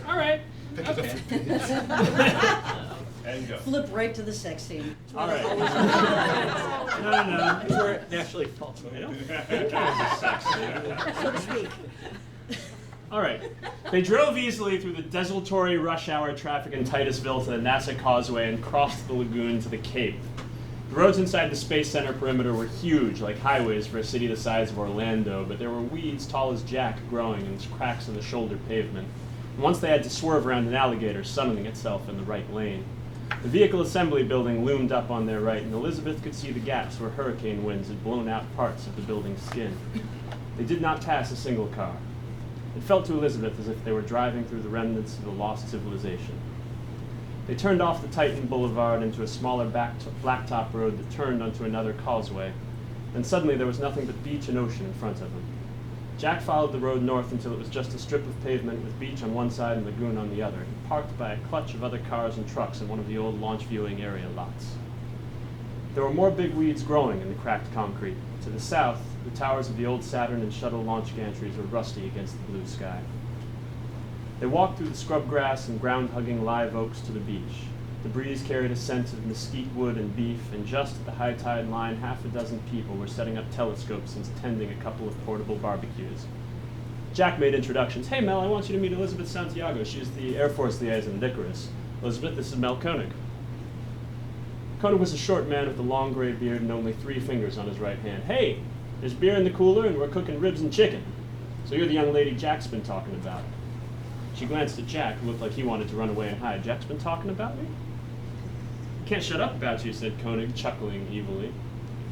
All right. Okay. And go. Flip right to the sex scene. All right. No. It's where it naturally falls. So to speak. All right. They drove easily through the desultory rush hour traffic in Titusville to the NASA Causeway and crossed the lagoon to the Cape. The roads inside the Space Center perimeter were huge, like highways for a city the size of Orlando, but there were weeds tall as Jack growing and cracks in the shoulder pavement. And once they had to swerve around an alligator sunning itself in the right lane. The vehicle assembly building loomed up on their right, and Elizabeth could see the gaps where hurricane winds had blown out parts of the building's skin. They did not pass a single car. It felt to Elizabeth as if they were driving through the remnants of a lost civilization. They turned off the Titan Boulevard into a smaller blacktop road that turned onto another causeway. Then suddenly there was nothing but beach and ocean in front of them. Jack followed the road north until it was just a strip of pavement with beach on one side and lagoon on the other. He parked by a clutch of other cars and trucks in one of the old launch viewing area lots. There were more big weeds growing in the cracked concrete. To the south, the towers of the old Saturn and shuttle launch gantries were rusty against the blue sky. They walked through the scrub grass and ground-hugging live oaks to the beach. The breeze carried a scent of mesquite wood and beef, and just at the high tide line, half a dozen people were setting up telescopes and tending a couple of portable barbecues. Jack made introductions. Hey, Mel, I want you to meet Elizabeth Santiago. She's the Air Force liaison at Icarus. Elizabeth, this is Mel Koenig. Koenig was a short man with a long gray beard and only 3 fingers on his right hand. Hey, there's beer in the cooler and we're cooking ribs and chicken. So you're the young lady Jack's been talking about. She glanced at Jack, who looked like he wanted to run away and hide. Jack's been talking about me? Can't shut up about you, said Koenig, chuckling evilly.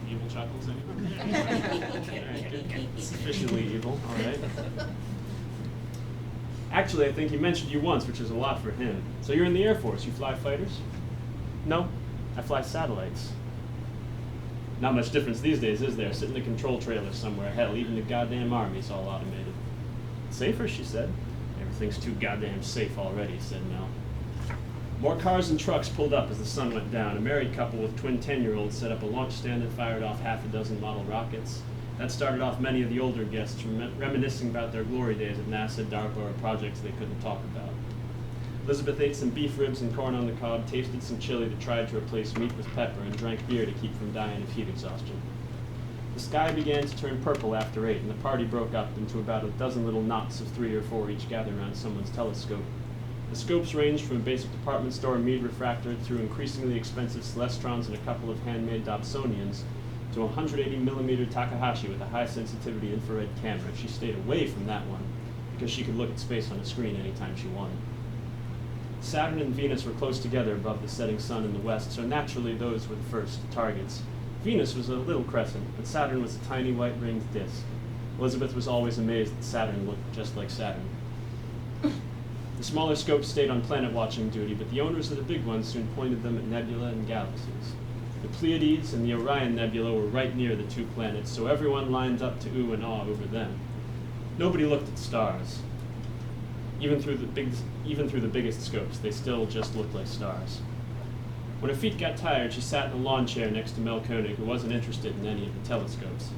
Evil chuckles, anyone? All right, good. Sufficiently evil, all right. Actually, I think he mentioned you once, which is a lot for him. So you're in the Air Force. You fly fighters? No, I fly satellites. Not much difference these days, is there? Sit in the control trailer somewhere. Hell, even the goddamn Army's all automated. Safer, she said. Everything's too goddamn safe already, said Mel. More cars and trucks pulled up as the sun went down. A married couple with twin 10-year-olds set up a launch stand and fired off half a dozen model rockets. That started off many of the older guests reminiscing about their glory days at NASA, DARPA, or projects they couldn't talk about. Elizabeth ate some beef ribs and corn on the cob, tasted some chili that tried to replace meat with pepper, and drank beer to keep from dying of heat exhaustion. The sky began to turn purple after 8, and the party broke up into about a dozen little knots of 3 or 4 each gathered around someone's telescope. The scopes ranged from a basic department store mead refractor through increasingly expensive Celestrons and a couple of handmade Dobsonians to a 180mm Takahashi with a high-sensitivity infrared camera. She stayed away from that one because she could look at space on a screen anytime she wanted. Saturn and Venus were close together above the setting sun in the west, so naturally those were the first targets. Venus was a little crescent, but Saturn was a tiny white-ringed disk. Elizabeth was always amazed that Saturn looked just like Saturn. The smaller scopes stayed on planet-watching duty, but the owners of the big ones soon pointed them at nebula and galaxies. The Pleiades and the Orion Nebula were right near the 2 planets, so everyone lined up to ooh and awe over them. Nobody looked at stars. Even through the biggest scopes, they still just looked like stars. When her feet got tired, she sat in a lawn chair next to Mel Koenig, who wasn't interested in any of the telescopes.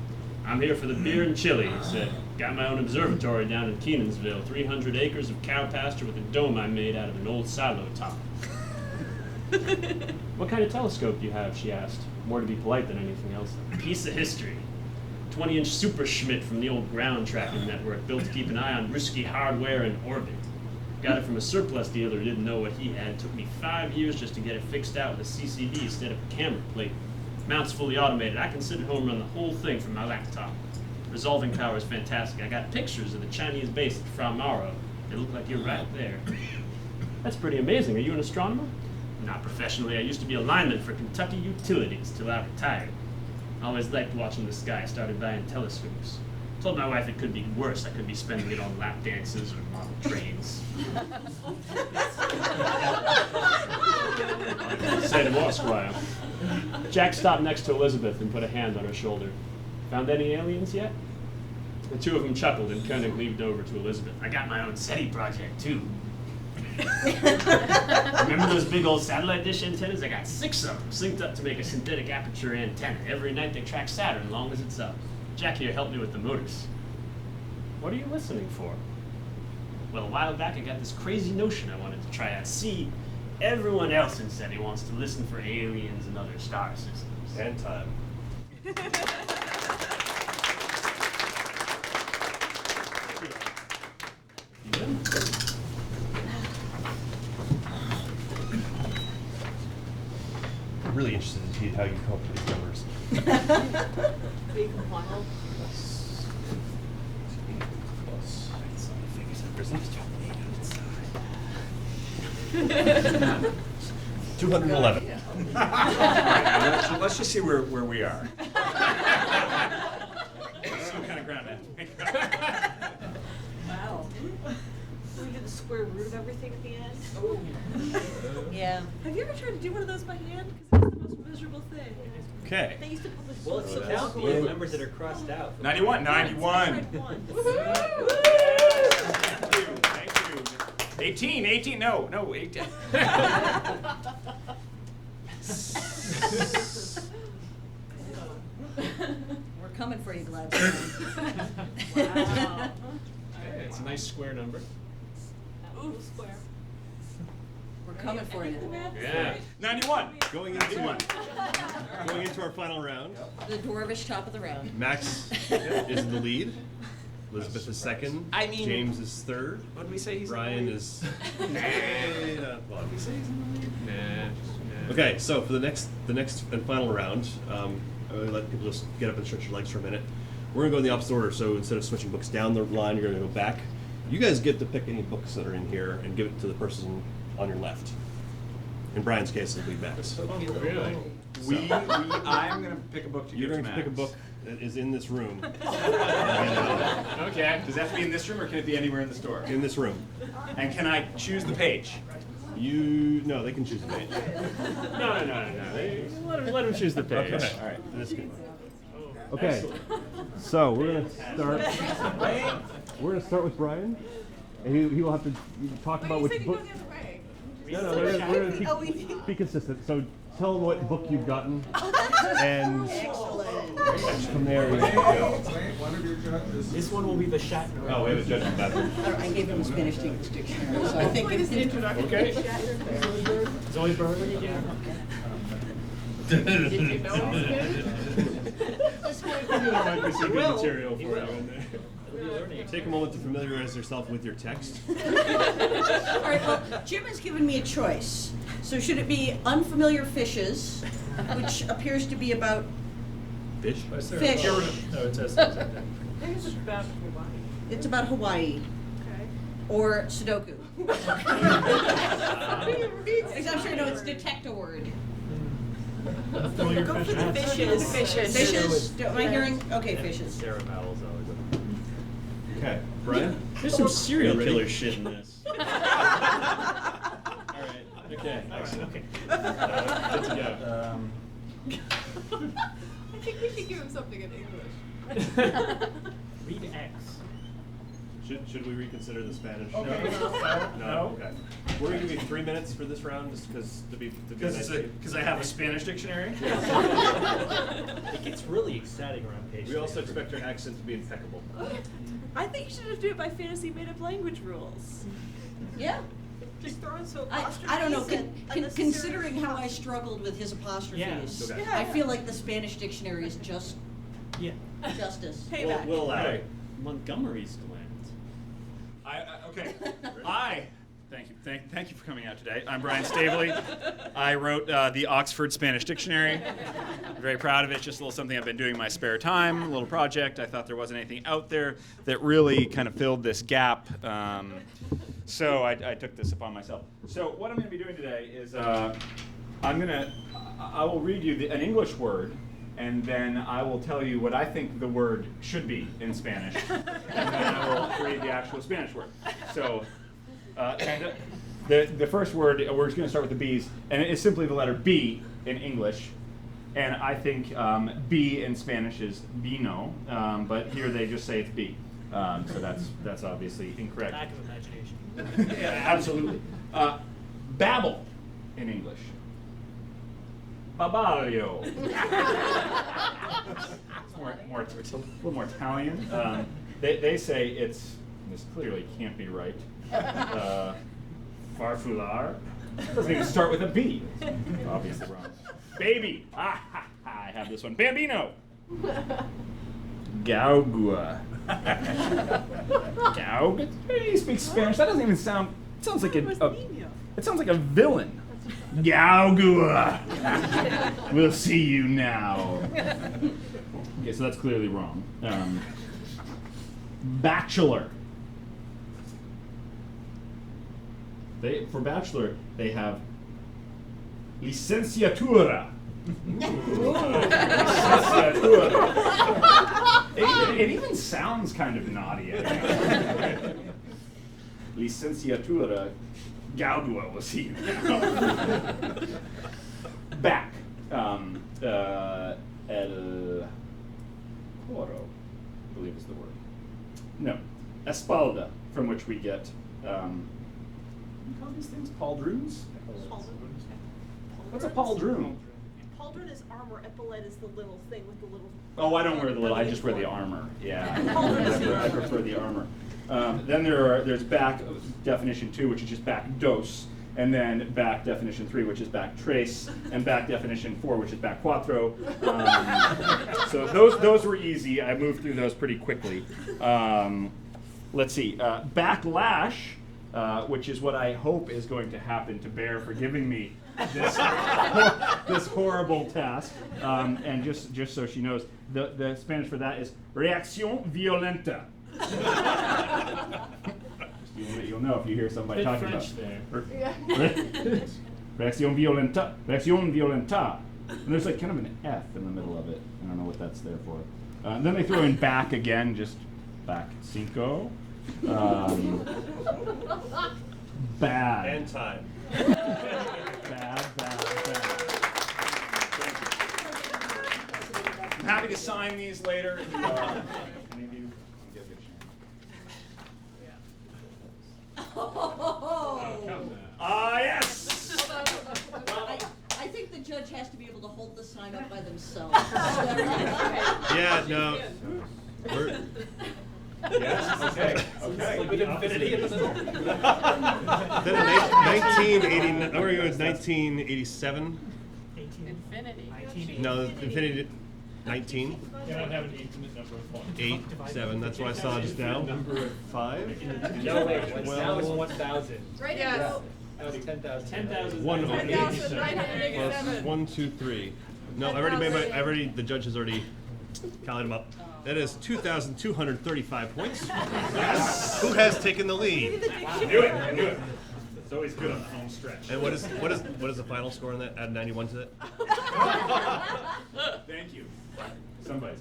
I'm here for the beer and chili, he said. Got my own observatory down in Kenansville, 300 acres of cow pasture with a dome I made out of an old silo top. What kind of telescope do you have, she asked, more to be polite than anything else. A piece of history. 20-inch Super Schmidt from the old ground tracking network, built to keep an eye on risky hardware in orbit. Got it from a surplus dealer who didn't know what he had. It took me 5 years just to get it fixed out with a CCD instead of a camera plate. Mount's fully automated. I can sit at home and run the whole thing from my laptop. Resolving power is fantastic. I got pictures of the Chinese base at Framaro. They look like you're right there. That's pretty amazing. Are you an astronomer? Not professionally. I used to be a lineman for Kentucky Utilities till I retired. I always liked watching the sky. I started buying telescopes. Told my wife it could be worse. I could be spending it on lap dances or model trains. Say no more, Squire. Jack stopped next to Elizabeth and put a hand on her shoulder. Found any aliens yet? The two of them chuckled and Koenig leaned over to Elizabeth. I got my own SETI project, too. Remember those big old satellite dish antennas? I got 6 of them synced up to make a synthetic aperture antenna. Every night they track Saturn long as it's up. Jack here helped me with the motors. What are you listening for? Well, a while back I got this crazy notion I wanted to try out. See, everyone else in SETI wants to listen for aliens and other star systems. And time. I'm really interested to see how you come up with these numbers. Be compiled. Plus. 211. Let's just see where we are. Some kind of ground Wow. We do the square root of everything at the end. Yeah. Have you ever tried to do one of those by hand? Because it's the most miserable thing. Okay. They used to publish. Well, it's the calculated numbers that are crossed out. 91. Thank you. Thank you. 18, no, 18. We're coming for you, Gladstone. Wow. It's a nice square number. Ooh, square. We're coming for you. Yeah. 91. Going into our final round. The dwarvish top of the round. Max is in the lead. Elizabeth is second. I mean- James is third. What did we say he's Brian in is. What did we say he's in the lead? Nah. Okay, so for the next and final round, I'm going to let people just get up and stretch your legs for a minute. We're going to go in the opposite order, so instead of switching books down the line, you're going to go back. You guys get to pick any books that are in here and give it to the person on your left. In Brian's case, it'll be Max. Really? I'm going to pick a book to You're give to going to Max. pick a book that is in this room. Okay. Does that have to be in this room, or can it be anywhere in the store? In this room. And can I choose the page? No, they can choose the page. No. Let him choose the page. Okay. All right. This good. Okay. So we're gonna start. We're gonna start with Brian, and he will have to talk about which book. No, we're gonna be consistent. So tell them what book you've gotten, and from there we go. One of your judges. This one will be the Shatner. Oh, we have a judge in the bathroom. I gave him a Spanish English dictionary, so I think it's an introduction. Okay. Zoe Berman again. Did you know There might be some good material for you in there. Take a moment to familiarize yourself with your text. All right, well, Jim has given me a choice. So should it be Unfamiliar Fishes, which appears to be about Fish? fish? No, it says I think it's about Hawaii. It's about Hawaii. Okay. Or Sudoku. Because I'm sure no, it's detect a word. Go for the fishes. Fishes. Am I hearing? Okay, fishes. Sarah Vowell's always Okay, Brian? There's some serial killer shit in this. All right. Okay. Okay. Good to go. I think we should give him something in English. Read X. Should we reconsider the Spanish? Okay. No? Okay. We're going to give you 3 minutes for this round, just because Because I have a Spanish dictionary. It gets really exciting around page. We also expect your accent to be impeccable. I think you should have do it by fantasy made-up language rules. Yeah. Just throw in some I apostrophes. don't know, and unnecessary considering how I struggled with his apostrophes, Okay. I feel like the Spanish dictionary is just justice. Payback. We'll allow it. Montgomery's gland. Thank you. Thank you for coming out today. I'm Brian Staveley. I wrote the Oxford Spanish Dictionary. I'm very proud of it. It's just a little something I've been doing in my spare time, a little project. I thought there wasn't anything out there that really kind of filled this gap. So I took this upon myself. So what I'm going to be doing today is I will read you an English word, and then I will tell you what I think the word should be in Spanish, and then I will read the actual Spanish word. So the first word, we're just going to start with the B's, and it is simply the letter B in English. And I think B in Spanish is vino, but here they just say it's B. So that's obviously incorrect. Lack of imagination. Yeah, absolutely. Babble in English. Babaglio. It's a little more Italian. They say this clearly can't be right. Farfular. Doesn't even start with a B. Obviously wrong. Baby. I have this one. Bambino. Gaugua. Gaug? He speaks Spanish. That doesn't even sound. It sounds like it sounds like a villain. Gaugua. We'll see you now. Okay, so that's clearly wrong. Bachelor. For bachelor, they have licenciatura. It even sounds kind of naughty. Licenciatura Gaudua, we'll see you now. Back. El Coro, I believe is the word. No. Espalda, from which we get, what do you call these things? Pauldrons? What's a pauldron? Pauldron is armor. Epaulette is the little thing with the little. Oh, I don't wear the little. I just wear the armor. Yeah, I prefer the armor. Then there's back definition 2, which is just back dos, and then back definition 3, which is back tres, and back definition 4, which is back cuatro. So those were easy. I moved through those pretty quickly. Let's see. Backlash, which is what I hope is going to happen to Bear for giving me this horrible task. And just so she knows, the Spanish for that is reacción violenta. You'll know if you hear somebody talking French about there. reacción violenta. Reacción violenta. And there's like kind of an F in the middle of it. I don't know what that's there for. Then they throw in back again, just back cinco. Bad. And time. Bad. I'm happy to sign these later. If, any of you get a good yes! I think the judge has to be able to hold the sign up by themselves. Yeah, no. Yes. Okay. With infinity in the middle. Then in 1987. Infinity. No, infinity. 19. You don't have an intimate number of points. 8, 7. That's what I saw just now. 5. No, wait. Now it's 1,000. Right. Yeah. That was 10,000. 10,000. 10,987. 1, 2, 3. No, the judge has already counted them up. That is 2,235 points. Yes. Who has taken the lead? I knew it. It's always good on the home stretch. And what is the final score on that? Add 91 to it. Thank you. Somebody's.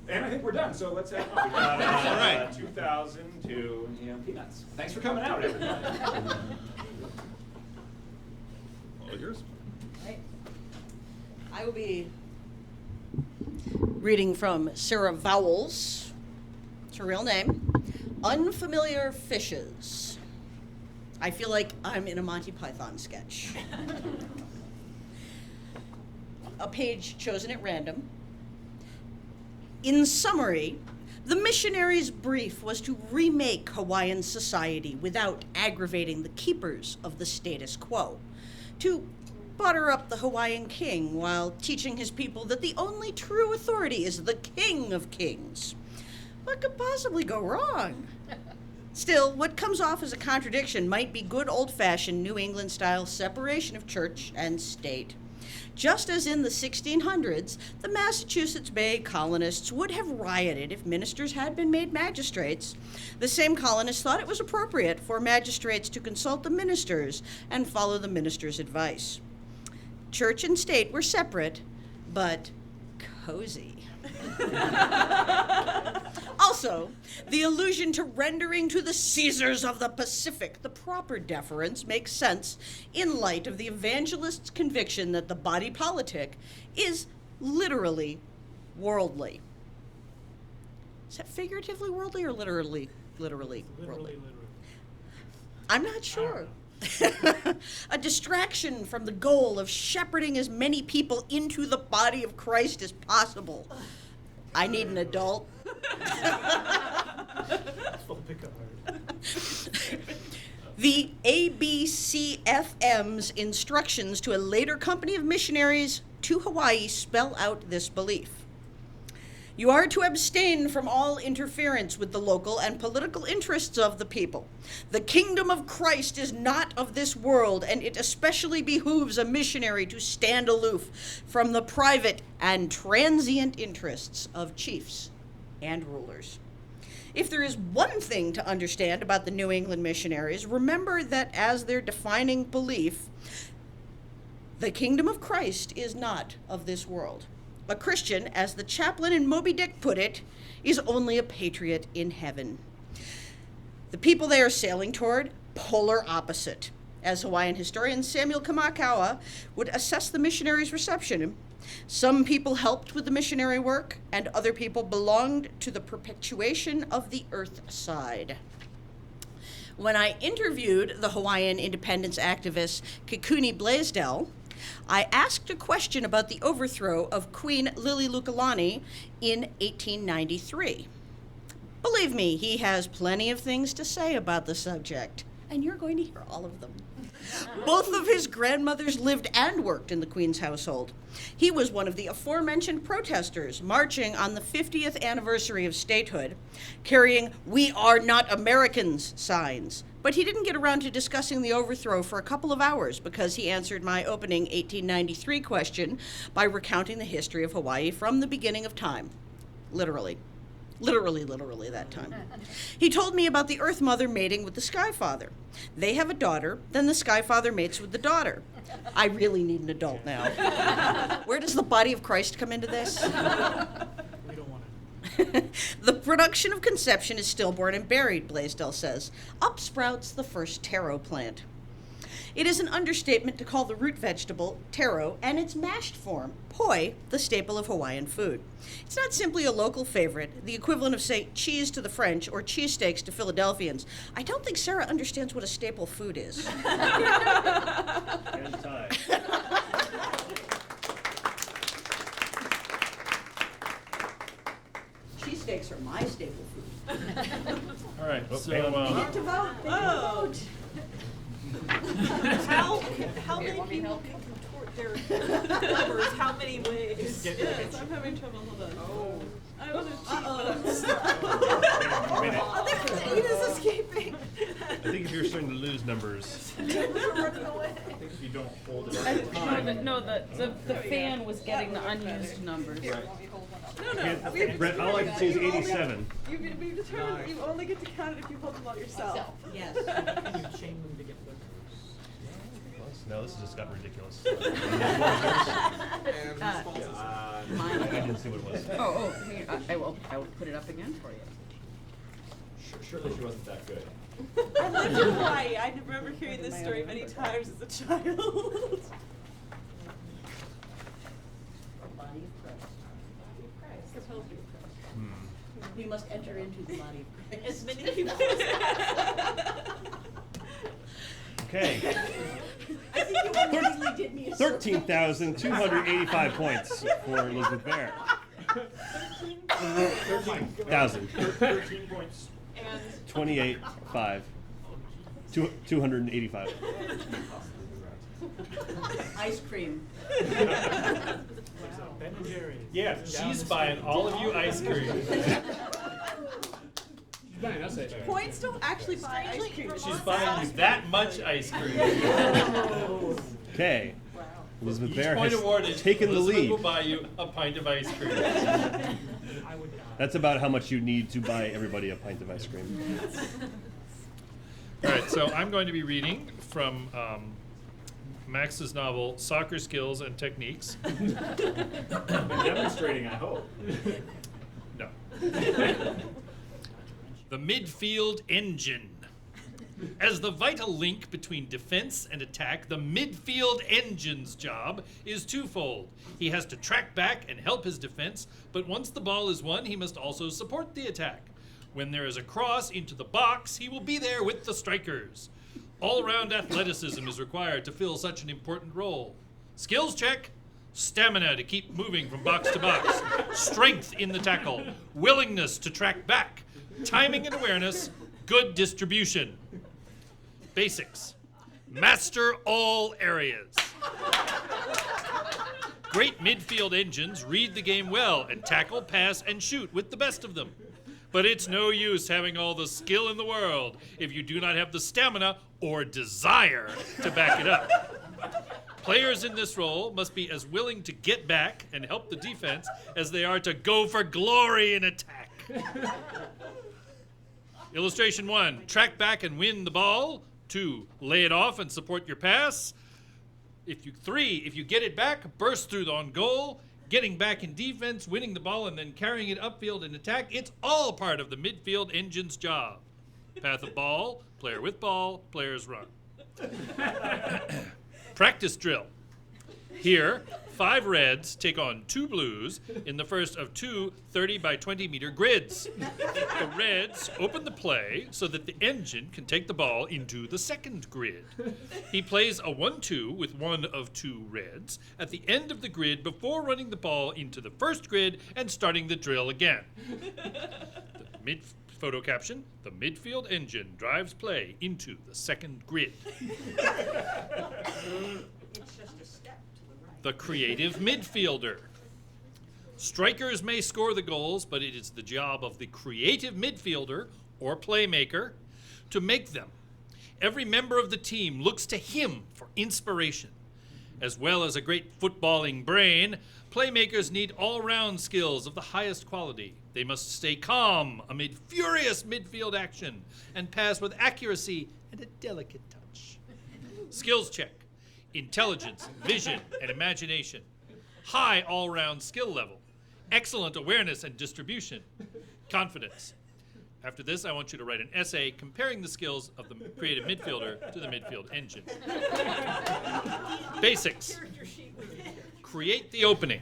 And I think we're done. So let's have fun. All right. 2,000 to peanuts. Thanks for coming out, everybody. All yours. Right. I will be reading from Sarah Vowles. It's her real name. Unfamiliar fishes. I feel like I'm in a Monty Python sketch. A page chosen at random. In summary, the missionaries' brief was to remake Hawaiian society without aggravating the keepers of the status quo, to butter up the Hawaiian king while teaching his people that the only true authority is the King of Kings. What could possibly go wrong? Still, what comes off as a contradiction might be good old-fashioned New England-style separation of church and state. Just as in the 1600s, the Massachusetts Bay colonists would have rioted if ministers had been made magistrates, the same colonists thought it was appropriate for magistrates to consult the ministers and follow the ministers' advice. Church and state were separate, but cozy. Also, the allusion to rendering to the Caesars of the Pacific the proper deference makes sense in light of the evangelist's conviction that the body politic is literally worldly. Is that figuratively worldly or literally worldly? Literally. I'm not sure. A distraction from the goal of shepherding as many people into the body of Christ as possible. I need an adult. The ABCFM's instructions to a later company of missionaries to Hawaii spell out this belief. You are to abstain from all interference with the local and political interests of the people. The kingdom of Christ is not of this world, and it especially behooves a missionary to stand aloof from the private and transient interests of chiefs and rulers. If there is one thing to understand about the New England missionaries, remember that as their defining belief, the kingdom of Christ is not of this world. A Christian, as the chaplain in Moby Dick put it, is only a patriot in heaven. The people they are sailing toward, polar opposite. As Hawaiian historian Samuel Kamakaua would assess the missionaries' reception, some people helped with the missionary work, and other people belonged to the perpetuation of the earth side. When I interviewed the Hawaiian independence activist Kekuni Blaisdell, I asked a question about the overthrow of Queen Liliuokalani in 1893. Believe me, he has plenty of things to say about the subject, and you're going to hear all of them. Both of his grandmothers lived and worked in the Queen's household. He was one of the aforementioned protesters marching on the 50th anniversary of statehood, carrying "We are not Americans" signs. But he didn't get around to discussing the overthrow for a couple of hours because he answered my opening 1893 question by recounting the history of Hawaii from the beginning of time. Literally that time. He told me about the Earth Mother mating with the Sky Father. They have a daughter, then the Sky Father mates with the daughter. I really need an adult now. Where does the body of Christ come into this? We don't want it. The production of conception is stillborn and buried, Blaisdell says. Up sprouts the first taro plant. It is an understatement to call the root vegetable taro and its mashed form, poi, the staple of Hawaiian food. It's not simply a local favorite, the equivalent of, say, cheese to the French or cheesesteaks to Philadelphians. I don't think Sarah understands what a staple food is. And time. Cheesesteaks are my staple food. All right, Oh, so, They get to vote. They get to vote. How many people can contort their numbers? How many ways? Yes, I'm having trouble. Hold on. Oh. I want to cheat, but I'm the 8 is escaping. I think if you're starting to lose numbers. Running away. I think if you don't hold it at the time. The fan was getting the unused numbers. No. Brett, all I can see is 87. We've determined that you only get to count it if you hold them all yourself. Yes. Can you chain them to get the No, this has just gotten ridiculous. And responses. I didn't see what it was. Oh, hang on. I will put it up again for you. Surely she wasn't that good. I lived in Hawaii. I remember hearing this story many times as a child. Body of Christ. We must enter into the body of Christ. As many people Okay. I think you immediately did me a 13,285 points for Elizabeth Bear. 13,000. 13 points. And 28,5. 285. ice cream. Ben and Jerry's. Yeah, she's buying all of you ice cream. Points don't actually buy ice cream. She's buying you that much ice cream. Okay. Elizabeth Each Bear point has awarded, taken the Elizabeth lead. will buy you a pint of ice cream. That's about how much you need to buy everybody a pint of ice cream. All right, so I'm going to be reading from Max's novel, Soccer Skills and Techniques. Demonstrating, I hope. No. The midfield engine. As the vital link between defense and attack, the midfield engine's job is twofold. He has to track back and help his defense, but once the ball is won, he must also support the attack. When there is a cross into the box, he will be there with the strikers. All-round athleticism is required to fill such an important role. Skills check. Stamina to keep moving from box to box. Strength in the tackle. Willingness to track back. Timing and awareness. Good distribution. Basics. Master all areas. Great midfield engines read the game well and tackle, pass, and shoot with the best of them. But it's no use having all the skill in the world if you do not have the stamina or desire to back it up. Players in this role must be as willing to get back and help the defense as they are to go for glory in attack. Illustration 1, track back and win the ball. 2, lay it off and support your pass. 3, if you get it back, burst through on goal. Getting back in defense, winning the ball, and then carrying it upfield in attack, it's all part of the midfield engine's job. Path of ball, player with ball, players run. Practice drill. Here, 5 reds take on 2 blues in the first of 2 30 by 20 meter grids. The reds open the play so that the engine can take the ball into the second grid. He plays a 1-2 with one of 2 reds at the end of the grid before running the ball into the first grid and starting the drill again. Photo caption, the midfield engine drives play into the second grid. It's just a step to the right. The creative midfielder. Strikers may score the goals, but it is the job of the creative midfielder, or playmaker, to make them. Every member of the team looks to him for inspiration. As well as a great footballing brain, playmakers need all-round skills of the highest quality. They must stay calm amid furious midfield action and pass with accuracy and a delicate touch. Skills check. Intelligence, vision, and imagination. High all-round skill level. Excellent awareness and distribution. Confidence. After this, I want you to write an essay comparing the skills of the creative midfielder to the midfield engine. Basics. Create the opening.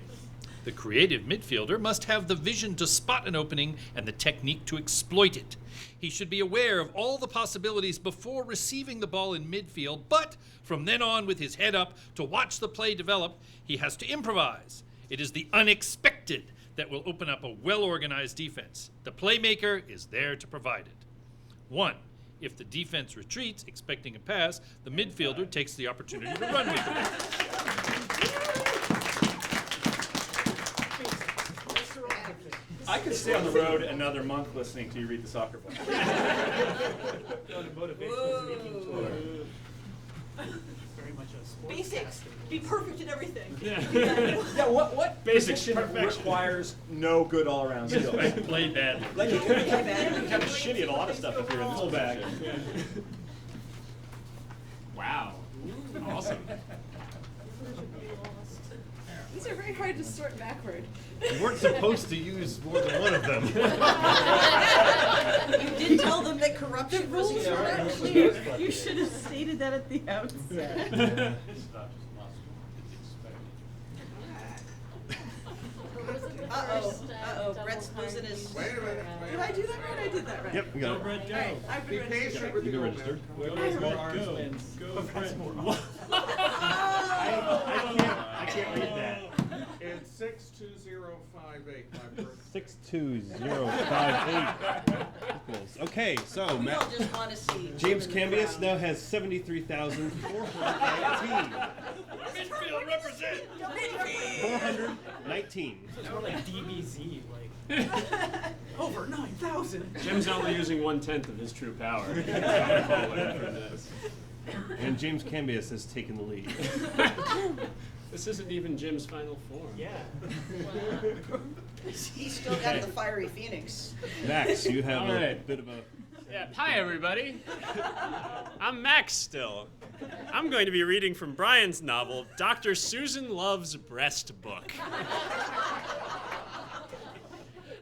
The creative midfielder must have the vision to spot an opening and the technique to exploit it. He should be aware of all the possibilities before receiving the ball in midfield, but from then on, with his head up to watch the play develop, he has to improvise. It is the unexpected that will open up a well-organized defense. The playmaker is there to provide it. 1. If the defense retreats, expecting a pass, the midfielder takes the opportunity to run with it. I could stay on the road another month listening to you read the soccer book. Very much a sports Basics. Be perfect in everything. Yeah, what basic requires no good all-around skill? Play badly. Like you can be kind of shitty at a lot of stuff if you're in this bag. Wow. Awesome. These are very hard to sort backward. You weren't supposed to use more than one of them. You did tell them that corruption was Rules were not here. clear. You should have stated that at the outset. Uh-oh. Uh-oh, Brett's losing his... Wait a minute. Did I do that right? I did that right. Yep, we got it. Brett, go. Hey, I've Be been patient with You the can old register. man. Go, Brett, go. Go, Brett. I can't read that. It's 62058, my birthday. 62058 equals. Okay, so We all just want to see James Jim in the Cambias crowd. now has 73,419. Midfield represent. 419. It's more like DBZ, like. Over 9,000. Jim's only using 1/10 of his true power. And James Cambias has taken the lead. This isn't even Jim's final form. Yeah. He's still got the fiery phoenix. Max, you have All a right. bit of a... Yeah. Hi, everybody. I'm Max still. I'm going to be reading from Brian's novel, Dr. Susan Love's Breast Book.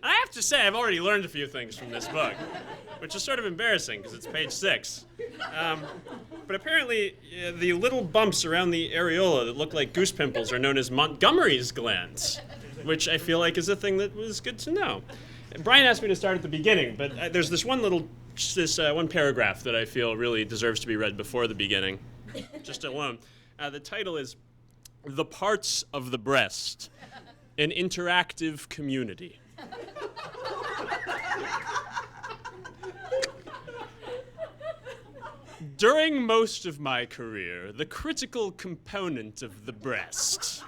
I have to say, I've already learned a few things from this book, which is sort of embarrassing because it's page 6. But apparently, the little bumps around the areola that look like goose pimples are known as Montgomery's glands, which I feel like is a thing that was good to know. Brian asked me to start at the beginning, but there's this one one paragraph that I feel really deserves to be read before the beginning, just alone. The title is "The Parts of the Breast: An Interactive Community." During most of my career, the critical component of the breast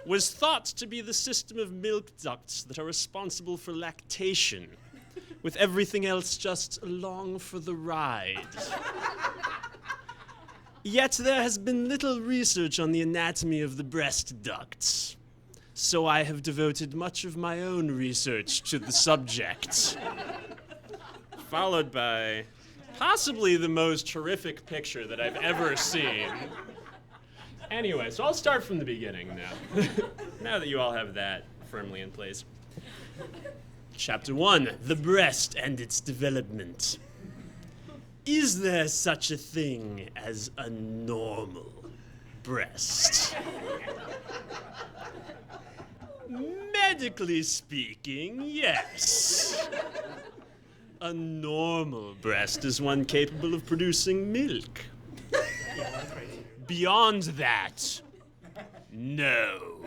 was thought to be the system of milk ducts that are responsible for lactation, with everything else just along for the ride. Yet there has been little research on the anatomy of the breast ducts, so I have devoted much of my own research to the subject. Followed by possibly the most horrific picture that I've ever seen. Anyway, so I'll start from the beginning now. Now that you all have that firmly in place. Chapter 1, The Breast and Its Development. Is there such a thing as a normal breast? Medically speaking, yes. A normal breast is one capable of producing milk. Beyond that, no.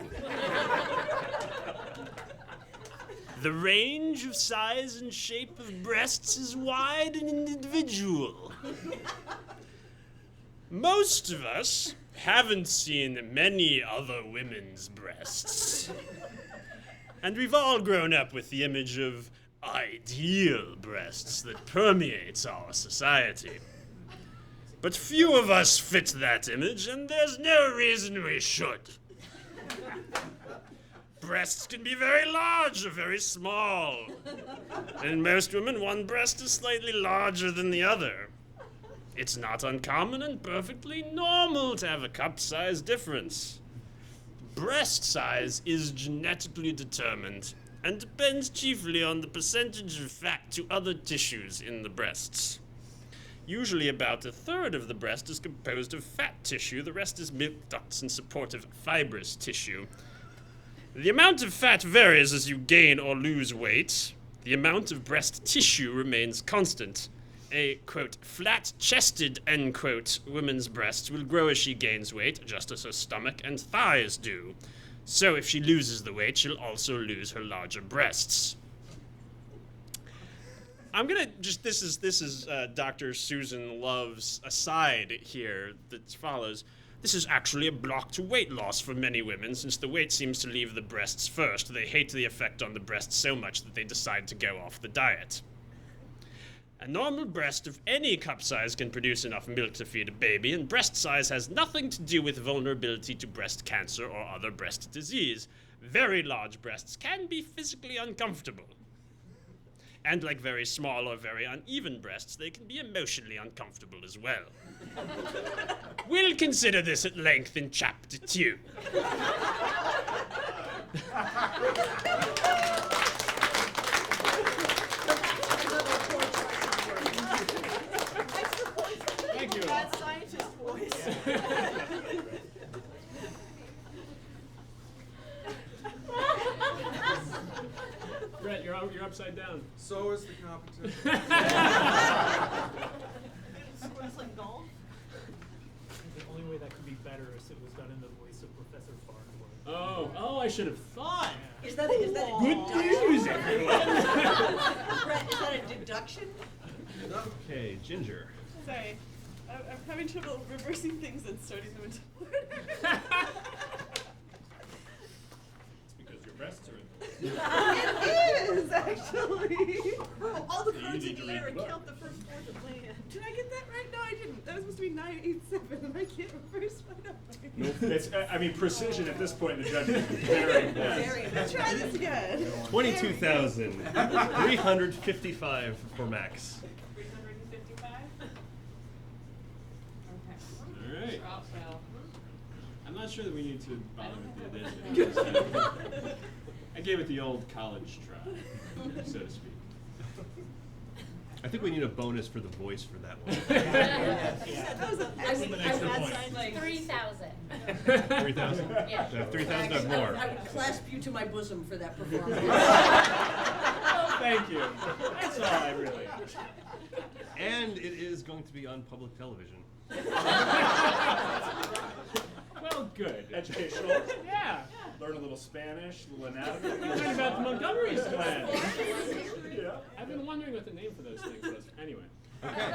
The range of size and shape of breasts is wide and individual. Most of us haven't seen many other women's breasts. And we've all grown up with the image of ideal breasts that permeates our society. But few of us fit that image, and there's no reason we should. Breasts can be very large or very small. In most women, one breast is slightly larger than the other. It's not uncommon and perfectly normal to have a cup size difference. Breast size is genetically determined and depends chiefly on the percentage of fat to other tissues in the breasts. Usually about a third of the breast is composed of fat tissue, the rest is milk ducts and supportive fibrous tissue. The amount of fat varies as you gain or lose weight. The amount of breast tissue remains constant. A, quote, flat-chested, end quote, woman's breast will grow as she gains weight, just as her stomach and thighs do. So if she loses the weight, she'll also lose her larger breasts. I'm gonna just, this is Dr. Susan Love's aside here that follows. This is actually a block to weight loss for many women, since the weight seems to leave the breasts first. They hate the effect on the breasts so much that they decide to go off the diet. A normal breast of any cup size can produce enough milk to feed a baby, and breast size has nothing to do with vulnerability to breast cancer or other breast disease. Very large breasts can be physically uncomfortable. And like very small or very uneven breasts, they can be emotionally uncomfortable as well. We'll consider this at length in Chapter 2. Thank you. That scientist voice. upside down. So is the competition. What is like golf? The only way that could be better is it was done in the voice of Professor Farnworth. Oh, I should have thought. Is that a Good news, everyone. Brett, is that a deduction? Okay, Ginger. Sorry. I'm having trouble reversing things and starting them into order. It's because your breasts are in It is, actually. All the You cards need in to the read air the and book. count the first fourth of land. Did I get that right? No, I didn't. That was supposed to be 9, 8, 7, and I can't reverse my numbers. It's, I mean, precision at this point in the judgment is very Very. Let's try this again. 22,355 for Max. 355? All right. I'm not sure that we need to bother with the addition. I gave it the old college try, so to speak. I think we need a bonus for the voice for that one. That was a Like 3,000. 3,000? Yeah. 3,000 or I more. would clasp you to my bosom for that performance. Oh, thank you. That's all I really. And it is going to be on public television. Well, good. educational. Yeah. Learn a little Spanish, a little anatomy. Learn about the Montgomery's gland. Yeah. I've been wondering what the name for those things was. Anyway. Okay.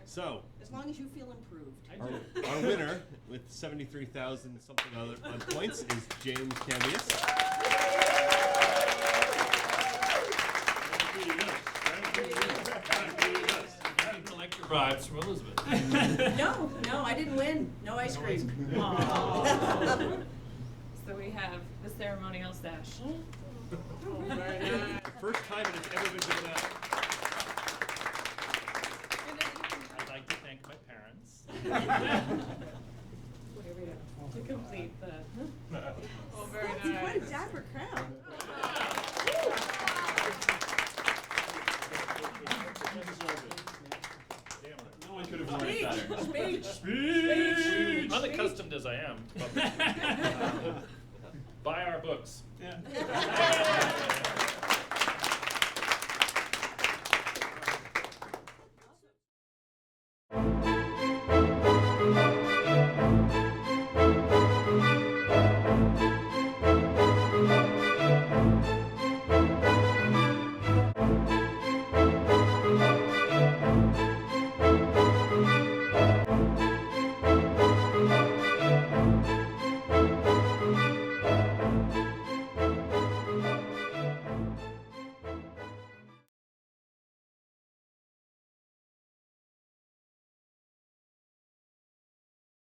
So, As long as you feel improved. I our, do. our winner with 73,000 something other on points is James Cambias. I didn't like your vibes from Elizabeth. No, I didn't win. No ice cream. So we have the ceremonial stash. First time it has ever been given out. I'd like to thank my parents. Here we go. To complete the. Oh, very nice. What a dapper crown. No one could have won it better. Speech. Unaccustomed as I am. Buy our books. Yeah.